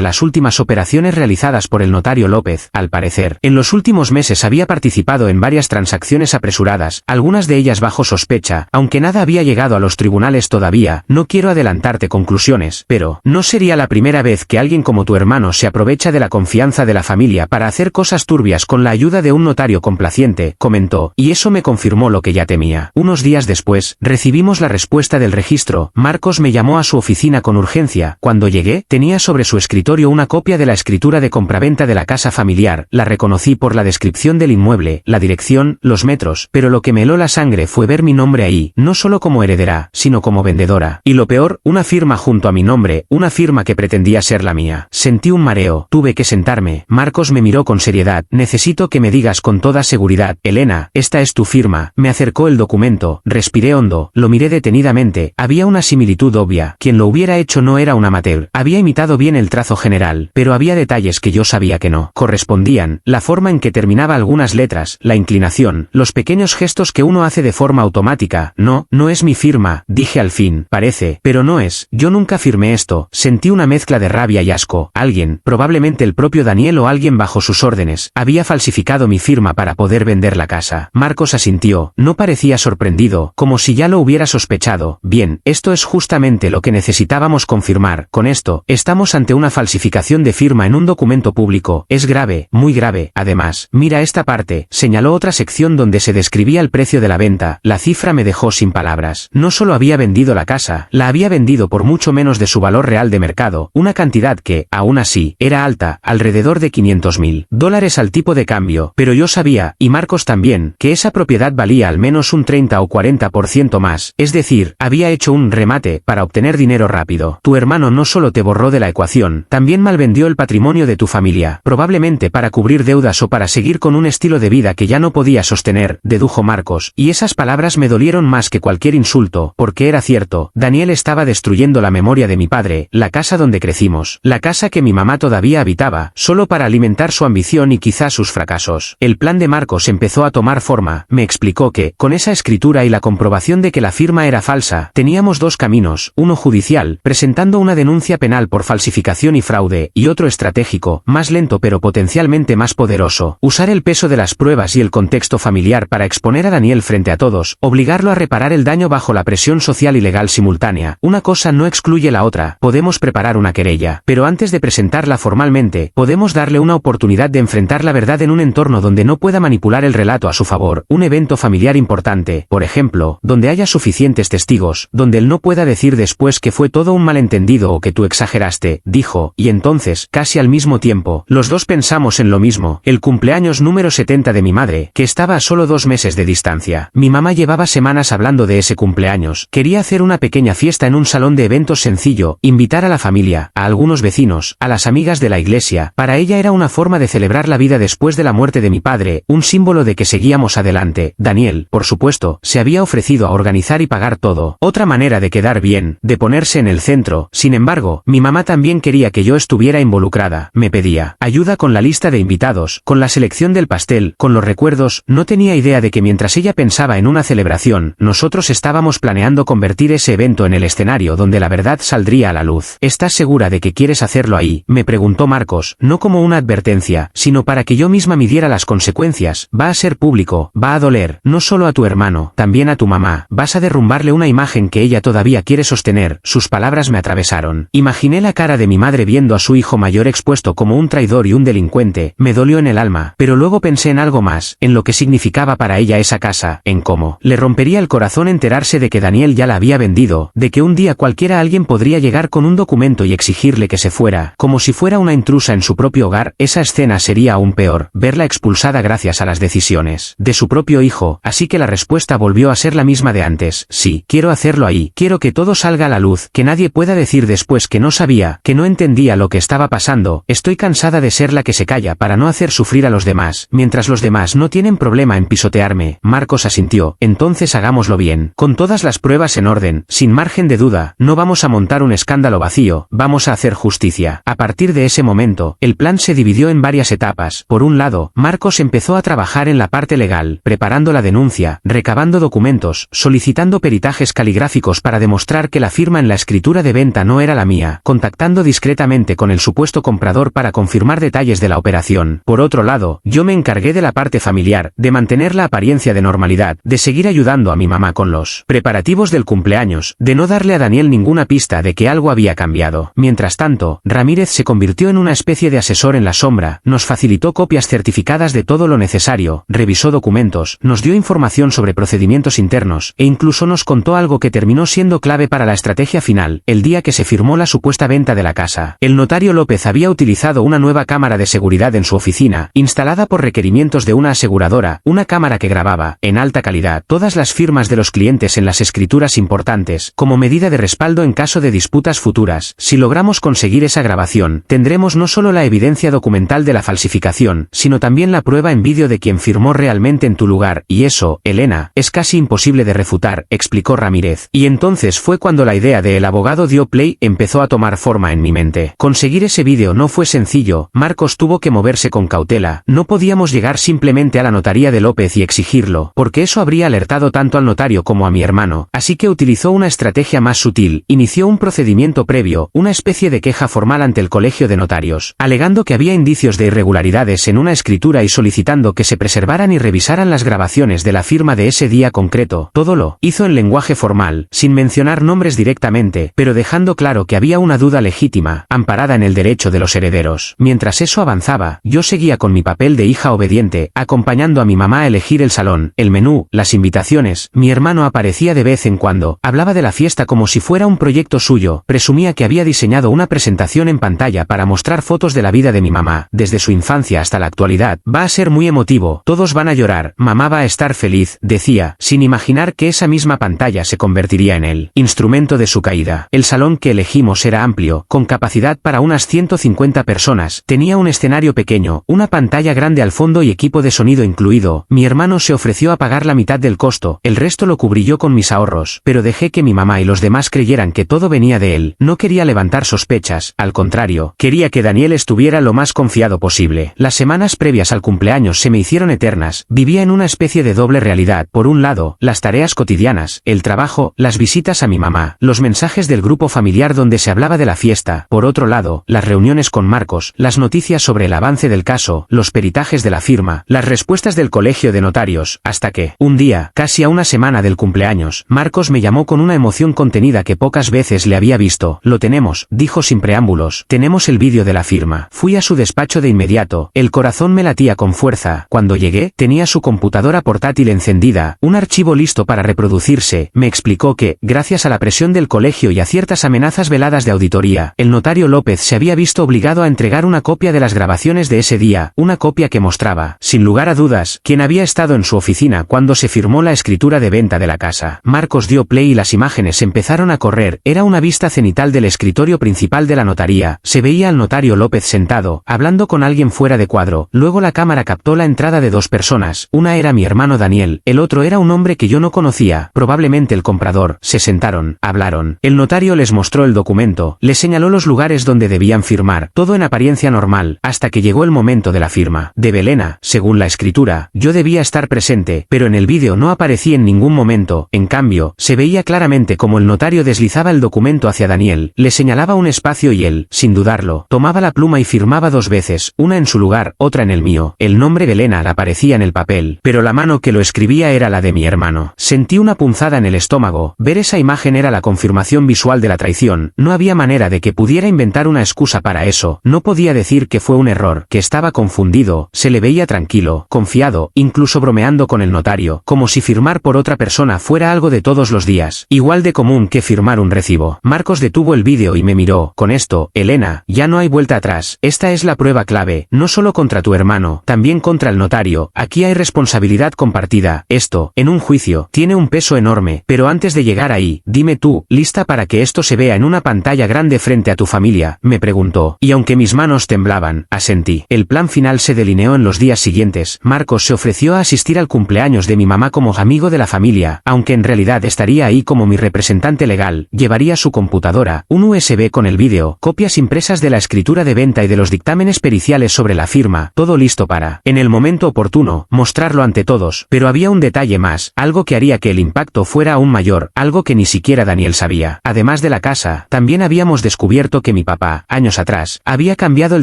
las últimas operaciones realizadas por el notario López. Al parecer, en los últimos meses había participado en varias transacciones apresuradas, algunas de ellas bajo sospecha, aunque nada había llegado a los tribunales todavía. No quiero adelantarte conclusiones, pero no sería la primera vez que alguien como tu hermano se aprovecha de la confianza de la familia para hacer cosas turbias con la ayuda de un notario complaciente, comentó, y eso me confirmó lo que ya temía. Unos días después, recibimos la respuesta del registro. Marcos me llamó a su oficina con urgencia. Cuando llegué, tenía sobre su escritorio una copia de la escritura de compraventa de la casa familiar. La reconocí por la descripción del inmueble, la dirección, los metros, pero lo que me heló la sangre fue ver mi nombre ahí, no solo como heredera, sino como vendedora. Y lo peor, una firma junto a mi nombre, una firma que pretendía ser la mía. Sentí un mareo, tuve que sentarme. Marcos me miró con seriedad. Necesito que me digas con toda seguridad, Elena, esta es tu firma. Me acercó el documento, respiré hondo, lo miré detenidamente. Había una similitud obvia. Quien lo hubiera hecho no era un amateur. Había imitado bien el trazo general, pero había detalles que yo sabía que no correspondían. La forma en que terminaba algunas letras, la inclinación, los pequeños gestos que uno hace de forma automática. No, no es mi firma, dije al fin. Parece, pero no es. Yo nunca firmé esto. Sentí una mezcla de rabia y asco. Alguien, probablemente el propio Daniel o alguien bajo sus órdenes, había falsificado mi firma para poder vender la casa. Marcos asintió. No parecía sorprendido, como si ya lo hubiera sospechado. Bien, esto es justamente lo que necesitábamos confirmar. Con esto, estamos ante una falsificación de firma en un documento público. Es grave, muy grave. Además, mira esta parte, señaló otra sección donde se describía el precio de la venta. La cifra me dejó sin palabras. No solo había vendido la casa, la había vendido por mucho menos de su valor real de mercado, una cantidad que, aún así, era alta, alrededor de $500.000 al tipo de cambio, pero yo sabía, y Marcos también, que esa propiedad valía al menos un 30 o 40% más, es decir, había hecho un remate para obtener dinero rápido. Tu hermano no solo te borró de la ecuación, también malvendió el patrimonio de tu familia, probablemente para cubrir deudas o para seguir con un estilo de vida que ya no podía sostener, dedujo Marcos, y esas palabras me dolieron más que cualquier insulto, porque era cierto, Daniel estaba destruyendo la memoria de mi padre, la casa donde crecimos, la casa que mi mamá todavía habitaba, solo para alimentar su ambición y quizás sus fracasos. El plan de Marcos empezó a tomar forma. Me explicó que, con esa escritura y la comprobación de que la firma era falsa, teníamos dos caminos, uno judicial, presentando una denuncia penal por falsificación y fraude, y otro estratégico, más lento pero potencialmente más poderoso, usar el peso de las pruebas y el contexto familiar para exponer a Daniel frente a todos, obligarlo a reparar el daño bajo la presión social y legal simultánea. Una cosa no excluye la otra. Podemos preparar una querella, pero antes de presentarla formalmente, podemos darle una oportunidad de enfrentar la verdad en un entorno donde no pueda manipular el relato a su favor. Un evento familiar importante, por ejemplo, donde haya suficientes testigos, donde él no pueda decir después que fue todo un malentendido o que tú exageraste, dijo, y entonces, casi al mismo tiempo, los dos pensamos en lo mismo, el cumpleaños número 70 de mi madre, que estaba a solo 2 meses de distancia. Mi mamá llevaba semanas hablando de ese cumpleaños, quería hacer una pequeña fiesta en un salón de eventos sencillo, invitar a la familia, a algunos vecinos, a las amigas de la iglesia. Para ella era una forma de celebrar la vida después de la muerte de mi padre, un símbolo de que seguíamos adelante. Daniel, por supuesto, se había ofrecido a organizar y pagar todo. Otra manera de quedar bien, de ponerse en el centro. Sin embargo, mi mamá también quería que yo estuviera involucrada. Me pedía ayuda con la lista de invitados, con la selección del pastel, con los recuerdos. No tenía idea de que mientras ella pensaba en una celebración, nosotros estábamos planeando convertir ese evento en el escenario donde la verdad saldría a la luz. ¿Estás segura de que quieres hacerlo ahí?, me preguntó Marcos, no como una advertencia, sino para que yo misma midiera las consecuencias. Va a ser público, va a doler, no solo a tu hermano, también a tu mamá. Vas a derrumbarle una imagen que ella todavía quiere sostener. Sus palabras me atravesaron. Imaginé la cara de mi madre viendo a su hijo mayor expuesto como un traidor y un delincuente. Me dolió en el alma, pero luego pensé en algo más, en lo que significaba para ella esa casa, en cómo le rompería el corazón enterarse de que Daniel ya la había vendido, de que un día cualquiera alguien podría llegar con un documento y exigirle que se fuera, como si fuera una intrusa en su propio hogar. Esa escena sería aún peor, verla expulsada gracias a las decisiones de su propio hijo, así que la respuesta volvió a ser la misma de antes. Sí, quiero hacerlo ahí, quiero que todo salga a la luz, que nadie pueda decir después que no sabía, que no entendía lo que estaba pasando. Estoy cansada de ser la que se calla para no hacer sufrir a los demás, mientras los demás no tienen tienen problema en pisotearme. Marcos asintió. Entonces hagámoslo bien. Con todas las pruebas en orden, sin margen de duda, no vamos a montar un escándalo vacío, vamos a hacer justicia. A partir de ese momento, el plan se dividió en varias etapas. Por un lado, Marcos empezó a trabajar en la parte legal, preparando la denuncia, recabando documentos, solicitando peritajes caligráficos para demostrar que la firma en la escritura de venta no era la mía, contactando discretamente con el supuesto comprador para confirmar detalles de la operación. Por otro lado, yo me encargué de la parte familiar, de mantener la apariencia de normalidad, de seguir ayudando a mi mamá con los preparativos del cumpleaños, de no darle a Daniel ninguna pista de que algo había cambiado. Mientras tanto, Ramírez se convirtió en una especie de asesor en la sombra, nos facilitó copias certificadas de todo lo necesario, revisó documentos, nos dio información sobre procedimientos internos, e incluso nos contó algo que terminó siendo clave para la estrategia final. El día que se firmó la supuesta venta de la casa, el notario López había utilizado una nueva cámara de seguridad en su oficina, instalada por requerimientos de una aseguradora, una cámara que grababa, en alta calidad, todas las firmas de los clientes en las escrituras importantes, como medida de respaldo en caso de disputas futuras. Si logramos conseguir esa grabación, tendremos no solo la evidencia documental de la falsificación, sino también la prueba en vídeo de quien firmó realmente en tu lugar, y eso, Elena, es casi imposible de refutar, explicó Ramírez. Y entonces fue cuando la idea de El abogado dio play empezó a tomar forma en mi mente. Conseguir ese vídeo no fue sencillo, Marcos tuvo que moverse con cautela, no podíamos llegar simplemente a la notaría de López y exigirlo, porque eso habría alertado tanto al notario como a mi hermano, así que utilizó una estrategia más sutil, inició un procedimiento previo, una especie de queja formal ante el colegio de notarios, alegando que había indicios de irregularidades en una escritura y solicitando que se preservaran y revisaran las grabaciones de la firma de ese día concreto. Todo lo hizo en lenguaje formal, sin mencionar nombres directamente, pero dejando claro que había una duda legítima, amparada en el derecho de los herederos. Mientras eso avanzaba, yo seguía con mi papel de hija obediente, acompañando a mi mamá a elegir el salón, el menú, las invitaciones. Mi hermano aparecía de vez en cuando, hablaba de la fiesta como si fuera un proyecto suyo, presumía que había diseñado una presentación en pantalla para mostrar fotos de la vida de mi mamá, desde su infancia hasta la actualidad. Va a ser muy emotivo, todos van a llorar, mamá va a estar feliz, decía, sin imaginar que esa misma pantalla se convertiría en el instrumento de su caída. El salón que elegimos era amplio, con capacidad para unas 150 personas, tenía un escenario pequeño, una pantalla grande al fondo y equipo de sonido incluido. Mi hermano se ofreció a pagar la mitad del costo, el resto lo cubrí yo con mis ahorros, pero dejé que mi mamá y los demás creyeran que todo venía de él. No quería levantar sospechas, al contrario, quería que Daniel estuviera lo más confiado posible. Las semanas previas al cumpleaños se me hicieron eternas, vivía en una especie de doble realidad. Por un lado, las tareas cotidianas, el trabajo, las visitas a mi mamá, los mensajes del grupo familiar donde se hablaba de la fiesta. Por otro lado, las reuniones con Marcos, las noticias sobre el avance del caso, los peritajes de la firma, las respuestas del colegio de notarios, hasta que, un día, casi a una semana del cumpleaños, Marcos me llamó con una emoción contenida que pocas veces le había visto. Lo tenemos, dijo sin preámbulos, tenemos el vídeo de la firma. Fui a su despacho de inmediato, el corazón me latía con fuerza. Cuando llegué, tenía su computadora portátil encendida, un archivo listo para reproducirse. Me explicó que, gracias a la presión del colegio y a ciertas amenazas veladas de auditoría, el notario López se había visto obligado a entregar una copia de las grabaciones de ese día, una copia que mostraba, sin lugar a dudas, quién había estado en su oficina cuando se firmó la escritura de venta de la casa. Marcos dio play y las imágenes empezaron a correr. Era una vista cenital del escritorio principal de la notaría. Se veía al notario López sentado, hablando con alguien fuera de cuadro. Luego la cámara captó la entrada de dos personas. Una era mi hermano Daniel, el otro era un hombre que yo no conocía, probablemente el comprador. Se sentaron, hablaron. El notario les mostró el documento, les señaló los lugares donde debían firmar, todo en apariencia normal, hasta que llegó el momento de la firma. De Belena, según la escritura, yo debía estar presente, pero en el vídeo no aparecí en ningún momento. En cambio, se veía claramente como el notario deslizaba el documento hacia Daniel, le señalaba un espacio y él, sin dudarlo, tomaba la pluma y firmaba dos veces, una en su lugar, otra en el mío. El nombre Belena aparecía en el papel, pero la mano que lo escribía era la de mi hermano. Sentí una punzada en el estómago. Ver esa imagen era la confirmación visual de la traición. No había manera de que pudiera inventar una excusa para eso. No podía decir que fue un error, que estaba confundido. Se le veía tranquilo, confiado, incluso bromeando con el notario, como si firmar por otra persona fuera algo de todos los días, igual de común que firmar un recibo. Marcos detuvo el vídeo y me miró. Con esto, Elena, ya no hay vuelta atrás. Esta es la prueba clave, no solo contra tu hermano, también contra el notario. Aquí hay responsabilidad compartida. Esto, en un juicio, tiene un peso enorme. Pero antes de llegar ahí, dime tú, ¿lista para que esto se vea en una pantalla grande frente a tu familia?, me preguntó. Y aunque mis manos temblaban, asentí. El plan final se delineó en los días siguientes. Marcos se ofreció a asistir al cumpleaños de mi mamá como amigo de la familia, aunque en realidad estaría ahí como mi representante legal. Llevaría su computadora, un USB con el vídeo, copias impresas de la escritura de venta y de los dictámenes periciales sobre la firma, todo listo para, en el momento oportuno, mostrarlo ante todos. Pero había un detalle más, algo que haría que el impacto fuera aún mayor, algo que ni siquiera Daniel sabía. Además de la casa, también habíamos descubierto que mi papá, años atrás, había cambiado el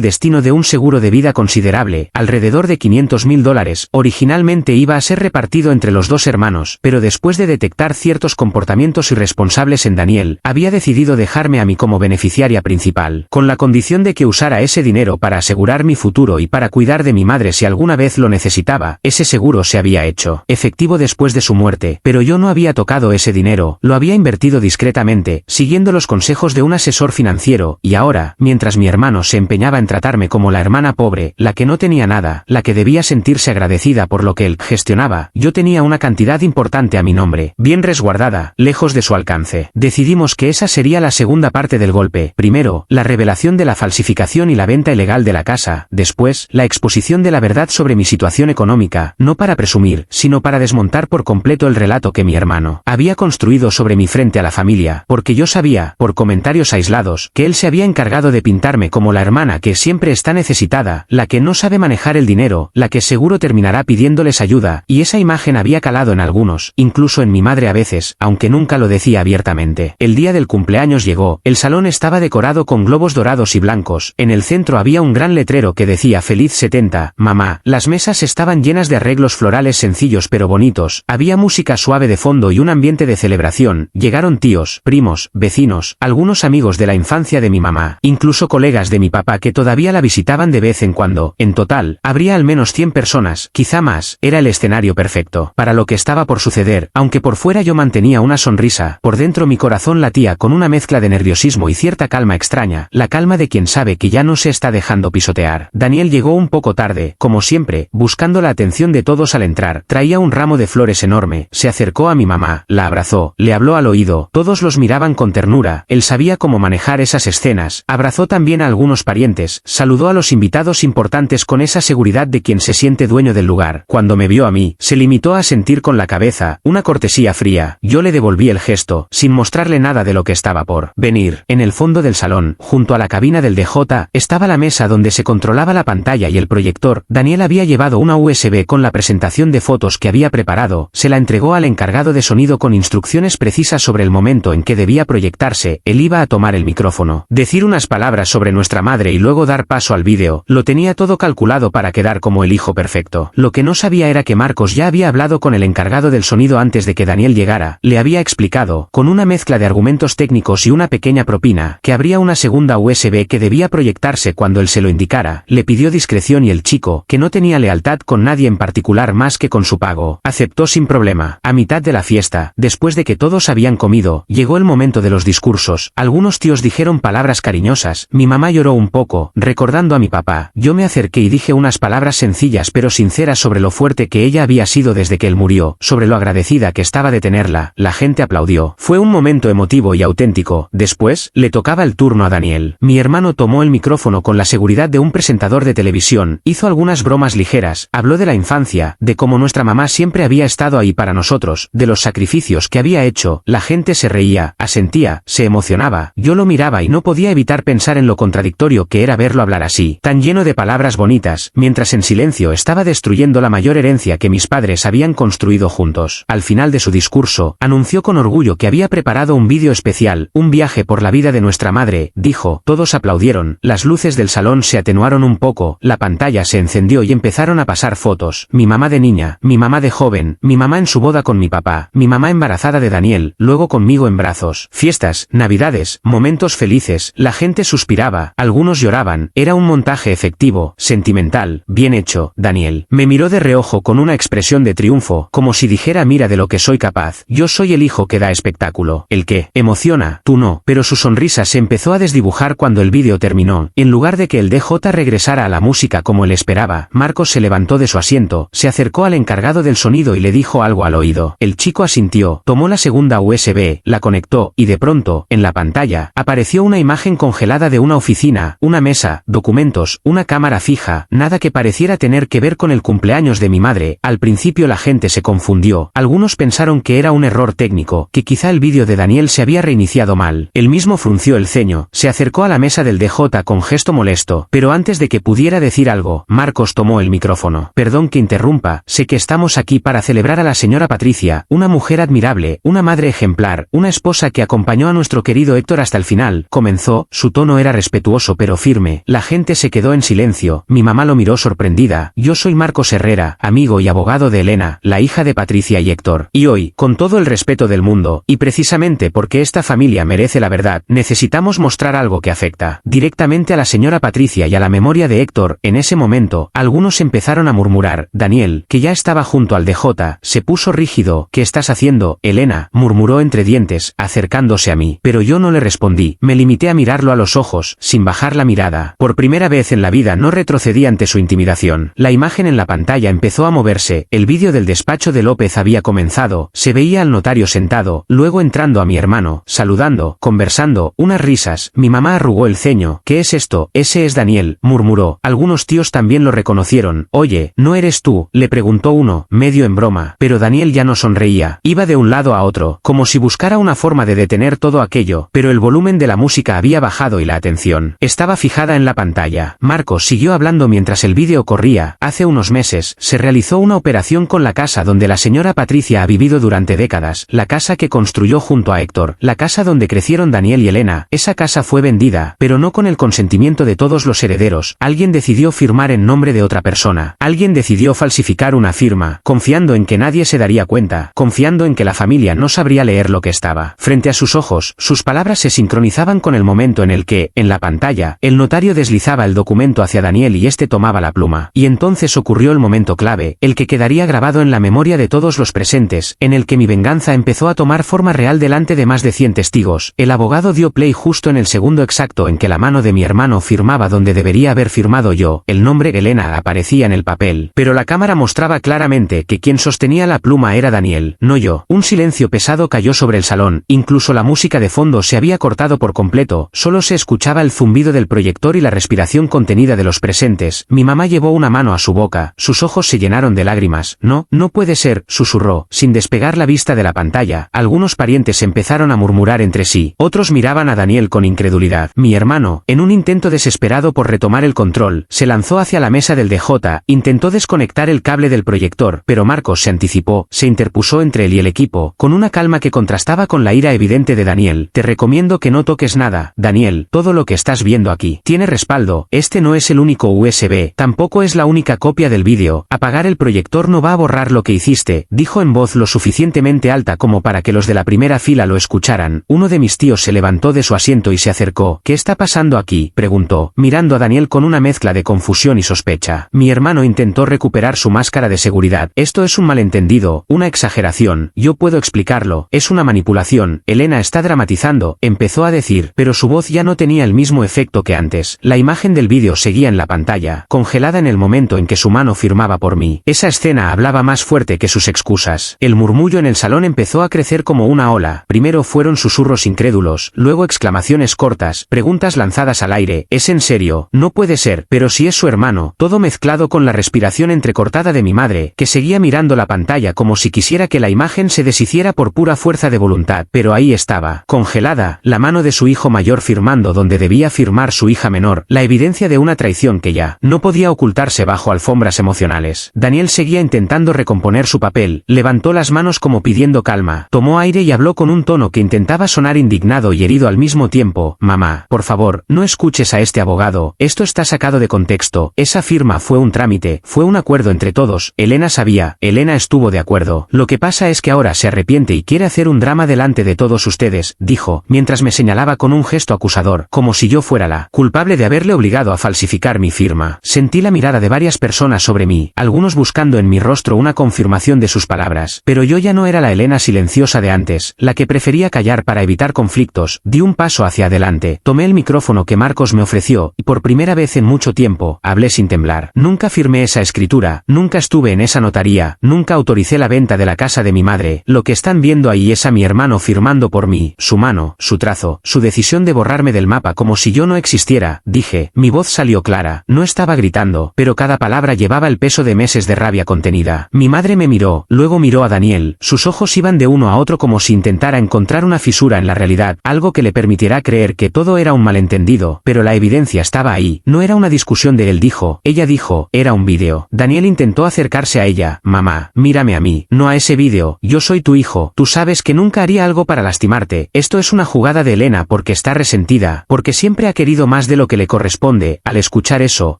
destino de un seguro de vida considerable, alrededor de $500.000. Originalmente iba a ser repartido entre los dos hermanos, pero después de detectar ciertos comportamientos irresponsables en Daniel, había decidido dejarme a mí como beneficiaria principal, con la condición de que usara ese dinero para asegurar mi futuro y para cuidar de mi madre si alguna vez lo necesitaba. Ese seguro se había hecho efectivo después de su muerte, pero yo no había tocado ese dinero, lo había invertido discretamente, siguiendo los consejos de un asesor financiero, y ahora, mientras mi hermano se empeñaba en tratarme como la hermana pobre, la que no tenía nada, la que debía sentirse agradecida por lo que él gestionaba, yo tenía una cantidad importante a mi nombre, bien resguardada, lejos de su alcance. Decidimos que esa sería la segunda parte del golpe. Primero, la revelación de la falsificación y la venta ilegal de la casa, después, la exposición de la verdad sobre mi situación económica, no para presumir, sino para desmontar por completo el relato que mi hermano había construido sobre mi frente a la familia, porque yo sabía, por comentarios aislados, que él se había encargado de pintarme como la hermana que siempre está necesitada, la que no sabe manejar el dinero, la que seguro terminará pidiéndoles ayuda, y esa imagen había calado en algunos, incluso en mi madre a veces, aunque nunca lo decía abiertamente. El día del cumpleaños llegó, el salón estaba decorado con globos dorados y blancos, en el centro había un gran letrero que decía Feliz 70, mamá, las mesas estaban llenas de arreglos florales sencillos pero bonitos, había música suave de fondo y un ambiente de celebración. Llegaron tíos, primos, vecinos, algunos amigos de la infancia de mi mamá, incluso colegas de mi papá que todavía la visitaban de vez en cuando. En total, habría al menos 100 personas, quizá más. Era el escenario perfecto para lo que estaba por suceder. Aunque por fuera yo mantenía una sonrisa, por dentro mi corazón latía con una mezcla de nerviosismo y cierta calma extraña, la calma de quien sabe que ya no se está dejando pisotear. Daniel llegó un poco tarde, como siempre, buscando la atención de todos al entrar. Traía un ramo de flores enorme, se acercó a mi mamá, la abrazó, le habló al oído, todos los miraban con ternura, él sabía cómo manejar esas escenas, abrazó también a algunos parientes, saludó a los invitados importantes con esa seguridad de quien se siente dueño del lugar. Cuando me vio a mí, se limitó a sentir con la cabeza, una cortesía fría. Yo le devolví el gesto, sin mostrarle nada de lo que estaba por venir. En el fondo del salón, junto a la cabina del DJ, estaba la mesa donde se controlaba la pantalla y el proyector. Daniel había llevado una USB con la presentación de fotos que había preparado, se la entregó al encargado de sonido con instrucciones precisas sobre el momento en que debía proyectarse. Él iba a tomar el micrófono, decir unas palabras sobre nuestra madre y luego dar paso al vídeo. Lo tenía todo calculado para quedar como el hijo perfecto. Lo que no sabía era que Marcos ya había hablado con el encargado del sonido antes de que Daniel llegara. Le había explicado, con una mezcla de argumentos técnicos y una pequeña propina, que habría una segunda USB que debía proyectarse cuando él se lo indicara. Le pidió discreción y el chico, que no tenía lealtad con nadie en particular más que con su pago, aceptó sin problema. A mitad de la fiesta, después de que todos habían comido, llegó el momento de los discursos. Algunos tíos dijeron palabras cariñosas, mi mamá lloró un poco, recordando a mi papá. Yo me acerqué y dije unas palabras sencillas pero sinceras sobre lo fuerte que ella había sido desde que él murió, sobre lo agradecida que estaba de tenerla. La gente aplaudió. Fue un momento emotivo y auténtico. Después, le tocaba el turno a Daniel. Mi hermano tomó el micrófono con la seguridad de un presentador de televisión, hizo algunas bromas ligeras, habló de la infancia, de cómo nuestra mamá siempre había estado ahí para nosotros, de los sacrificios que había hecho. La gente se reía, asentía, se emocionaba. Yo lo miraba y no podía evitar pensar en lo contradictorio que era verlo hablar así, tan lleno de palabras bonitas, mientras en silencio estaba destruyendo la mayor herencia que mis padres habían construido juntos. Al final de su discurso, anunció con orgullo que había preparado un vídeo especial, un viaje por la vida de nuestra madre, dijo. Todos aplaudieron, las luces del salón se atenuaron un poco, la pantalla se encendió y empezaron a pasar fotos. Mi mamá de niña, mi mamá de joven, mi mamá en su boda con mi papá, mi mamá embarazada de Daniel, luego conmigo en brazos. Fiestas, navidades, momentos felices, la gente suspiraba, algunos lloraban. Era un montaje efectivo, sentimental, bien hecho. Daniel me miró de reojo con una expresión de triunfo, como si dijera mira de lo que soy capaz. Yo soy el hijo que da espectáculo, el que emociona, tú no. Pero su sonrisa se empezó a desdibujar cuando el vídeo terminó. En lugar de que el DJ regresara a la música como él esperaba, Marcos se levantó de su asiento, se acercó al encargado del sonido y le dijo algo al oído. El chico asintió, tomó la segunda USB, la conectó, y de pronto, en la pantalla, apareció una imagen congelada de una oficina, una mesa, documentos, una cámara fija, nada que pareciera tener que ver con con el cumpleaños de mi madre. Al principio la gente se confundió, algunos pensaron que era un error técnico, que quizá el vídeo de Daniel se había reiniciado mal. Él mismo frunció el ceño, se acercó a la mesa del DJ con gesto molesto, pero antes de que pudiera decir algo, Marcos tomó el micrófono. Perdón que interrumpa, sé que estamos aquí para celebrar a la señora Patricia, una mujer admirable, una madre ejemplar, una esposa que acompañó a nuestro querido Héctor hasta el final, comenzó, su tono era respetuoso pero firme. La gente se quedó en silencio, mi mamá lo miró sorprendida. Yo soy Marcos Herrera, amigo y abogado de Elena, la hija de Patricia y Héctor, y hoy, con todo el respeto del mundo, y precisamente porque esta familia merece la verdad, necesitamos mostrar algo que afecta directamente a la señora Patricia y a la memoria de Héctor. En ese momento, algunos empezaron a murmurar. Daniel, que ya estaba junto al DJ, se puso rígido. ¿Qué estás haciendo, Elena?, murmuró entre dientes, acercándose a mí, pero yo no le respondí, me limité a mirarlo a los ojos, sin bajar la mirada. Por primera vez en la vida no retrocedí ante su intimidación. La imagen en la pantalla empezó a moverse, el vídeo del despacho de López había comenzado, se veía al notario sentado, luego entrando a mi hermano, saludando, conversando, unas risas. Mi mamá arrugó el ceño. ¿Qué es esto? Ese es Daniel, murmuró. Algunos tíos también lo reconocieron. Oye, ¿no eres tú?, le preguntó uno, medio en broma, pero Daniel ya no sonreía, iba de un lado a otro, como si buscara una forma de detener todo aquello, pero el volumen de la música había bajado y la atención estaba fijada en la pantalla. Marcos siguió hablando mientras el vídeo corría. Hace unos meses, se realizó una operación con la casa donde la señora Patricia ha vivido durante décadas, la casa que construyó junto a Héctor, la casa donde crecieron Daniel y Elena. Esa casa fue vendida, pero no con el consentimiento de todos los herederos. Alguien decidió firmar en nombre de otra persona. Alguien decidió falsificar una firma, confiando en que nadie se daría cuenta, confiando en que la familia no sabría leer lo que estaba frente a sus ojos. Sus palabras se sincronizaban con el momento en el que, en la pantalla, el notario deslizaba el documento hacia Daniel y este tomaba la pluma. Y entonces ocurrió el momento clave, el que quedaría grabado en la memoria de todos los presentes, en el que mi venganza empezó a tomar forma real delante de más de 100 testigos. El abogado dio play justo en el segundo exacto en que la mano de mi hermano firmaba donde debería haber firmado yo. El nombre Elena aparecía en el papel, pero la cámara mostraba claramente que quien sostenía la pluma era Daniel, no yo. Un silencio pesado cayó sobre el salón, incluso la música de fondo se había cortado por completo, solo se escuchaba el zumbido del proyector y la respiración contenida de los presentes. Mi mamá llevó una mano a su boca, sus ojos se llenaron de lágrimas. No, no puede ser, susurró, sin despegar la vista de la pantalla. Algunos parientes empezaron a murmurar entre sí, otros miraban a Daniel con incredulidad. Mi hermano, en un intento desesperado por retomar el control, se lanzó hacia la mesa del DJ, intentó desconectar el cable del proyector, pero Marcos se anticipó, se interpuso entre él y el equipo, con una calma que contrastaba con la ira evidente de Daniel. Te recomiendo que no toques nada, Daniel, todo lo que estás viendo aquí tiene respaldo, este no es el único USB, tampoco es la única copia del vídeo, apagar el proyector no va a borrar lo que hiciste, dijo en voz lo suficientemente alta como para que los de la primera fila lo escucharan. Uno de mis tíos se levantó de su asiento y se acercó. ¿Qué está pasando aquí?, preguntó, mirando a Daniel con una mezcla de confusión y sospecha. Mi hermano intentó recuperar su máscara de seguridad. Esto es un malentendido, una exageración, yo puedo explicarlo, es una manipulación, Elena está dramatizando, empezó a decir, pero su voz ya no tenía el mismo efecto que antes. La imagen del vídeo seguía en la pantalla, congelada en el momento en que su mano firmaba por mí. Esa escena hablaba más fuerte que sus excusas. El murmullo en el salón empezó a crecer como una ola. Primero fueron susurros incrédulos, luego exclamaciones cortas, preguntas lanzadas al aire. ¿Es en serio? No puede ser, pero si es su hermano, todo mezclado con la respiración entrecortada de mi madre, que seguía mirando la pantalla como si quisiera que la imagen se deshiciera por pura fuerza de voluntad. Pero ahí estaba, congelada, la mano de su hijo mayor firmando donde debía firmar su hija menor, la evidencia de una traición que ya no podía ocultarse bajo alfombras emocionales. Daniel seguía intentando recomponer su papel, levantó las manos como pidiendo calma, tomó aire y habló con un tono que intentaba sonar indignado y herido al mismo tiempo. Mamá, por favor, no escuches a este abogado, esto está sacado de contexto, esa firma fue un trámite, fue un acuerdo entre todos, Elena sabía, Elena estuvo de acuerdo, lo que pasa es que ahora se arrepiente y quiere hacer un drama delante de todos ustedes, dijo, mientras me señalaba con un gesto acusador, como si yo fuera la culpable de haberle obligado a falsificar mi firma. Sentí la mirada de varias personas sobre mí, algunos buscando en mi rostro una confirmación de sus palabras, pero yo ya no era la Elena silenciosa de antes, la que prefería callar para evitar conflictos. Di un paso hacia adelante, tomé el micrófono que Marcos me ofreció, y por primera vez en mucho tiempo, hablé sin temblar. Nunca firmé esa escritura, nunca estuve en esa notaría, nunca autoricé la venta de la casa de mi madre. Lo que están viendo ahí es a mi hermano firmando por mí, su mano, su trazo, su decisión de borrarme del mapa como si yo no existiera, dije. Mi voz salió clara, no estaba gritando, pero cada palabra palabra llevaba el peso de meses de rabia contenida. Mi madre me miró, luego miró a Daniel, sus ojos iban de uno a otro como si intentara encontrar una fisura en la realidad, algo que le permitiera creer que todo era un malentendido, pero la evidencia estaba ahí, no era una discusión de él dijo, ella dijo, era un vídeo. Daniel intentó acercarse a ella, mamá, mírame a mí, no a ese vídeo, yo soy tu hijo, tú sabes que nunca haría algo para lastimarte, esto es una jugada de Elena porque está resentida, porque siempre ha querido más de lo que le corresponde. Al escuchar eso,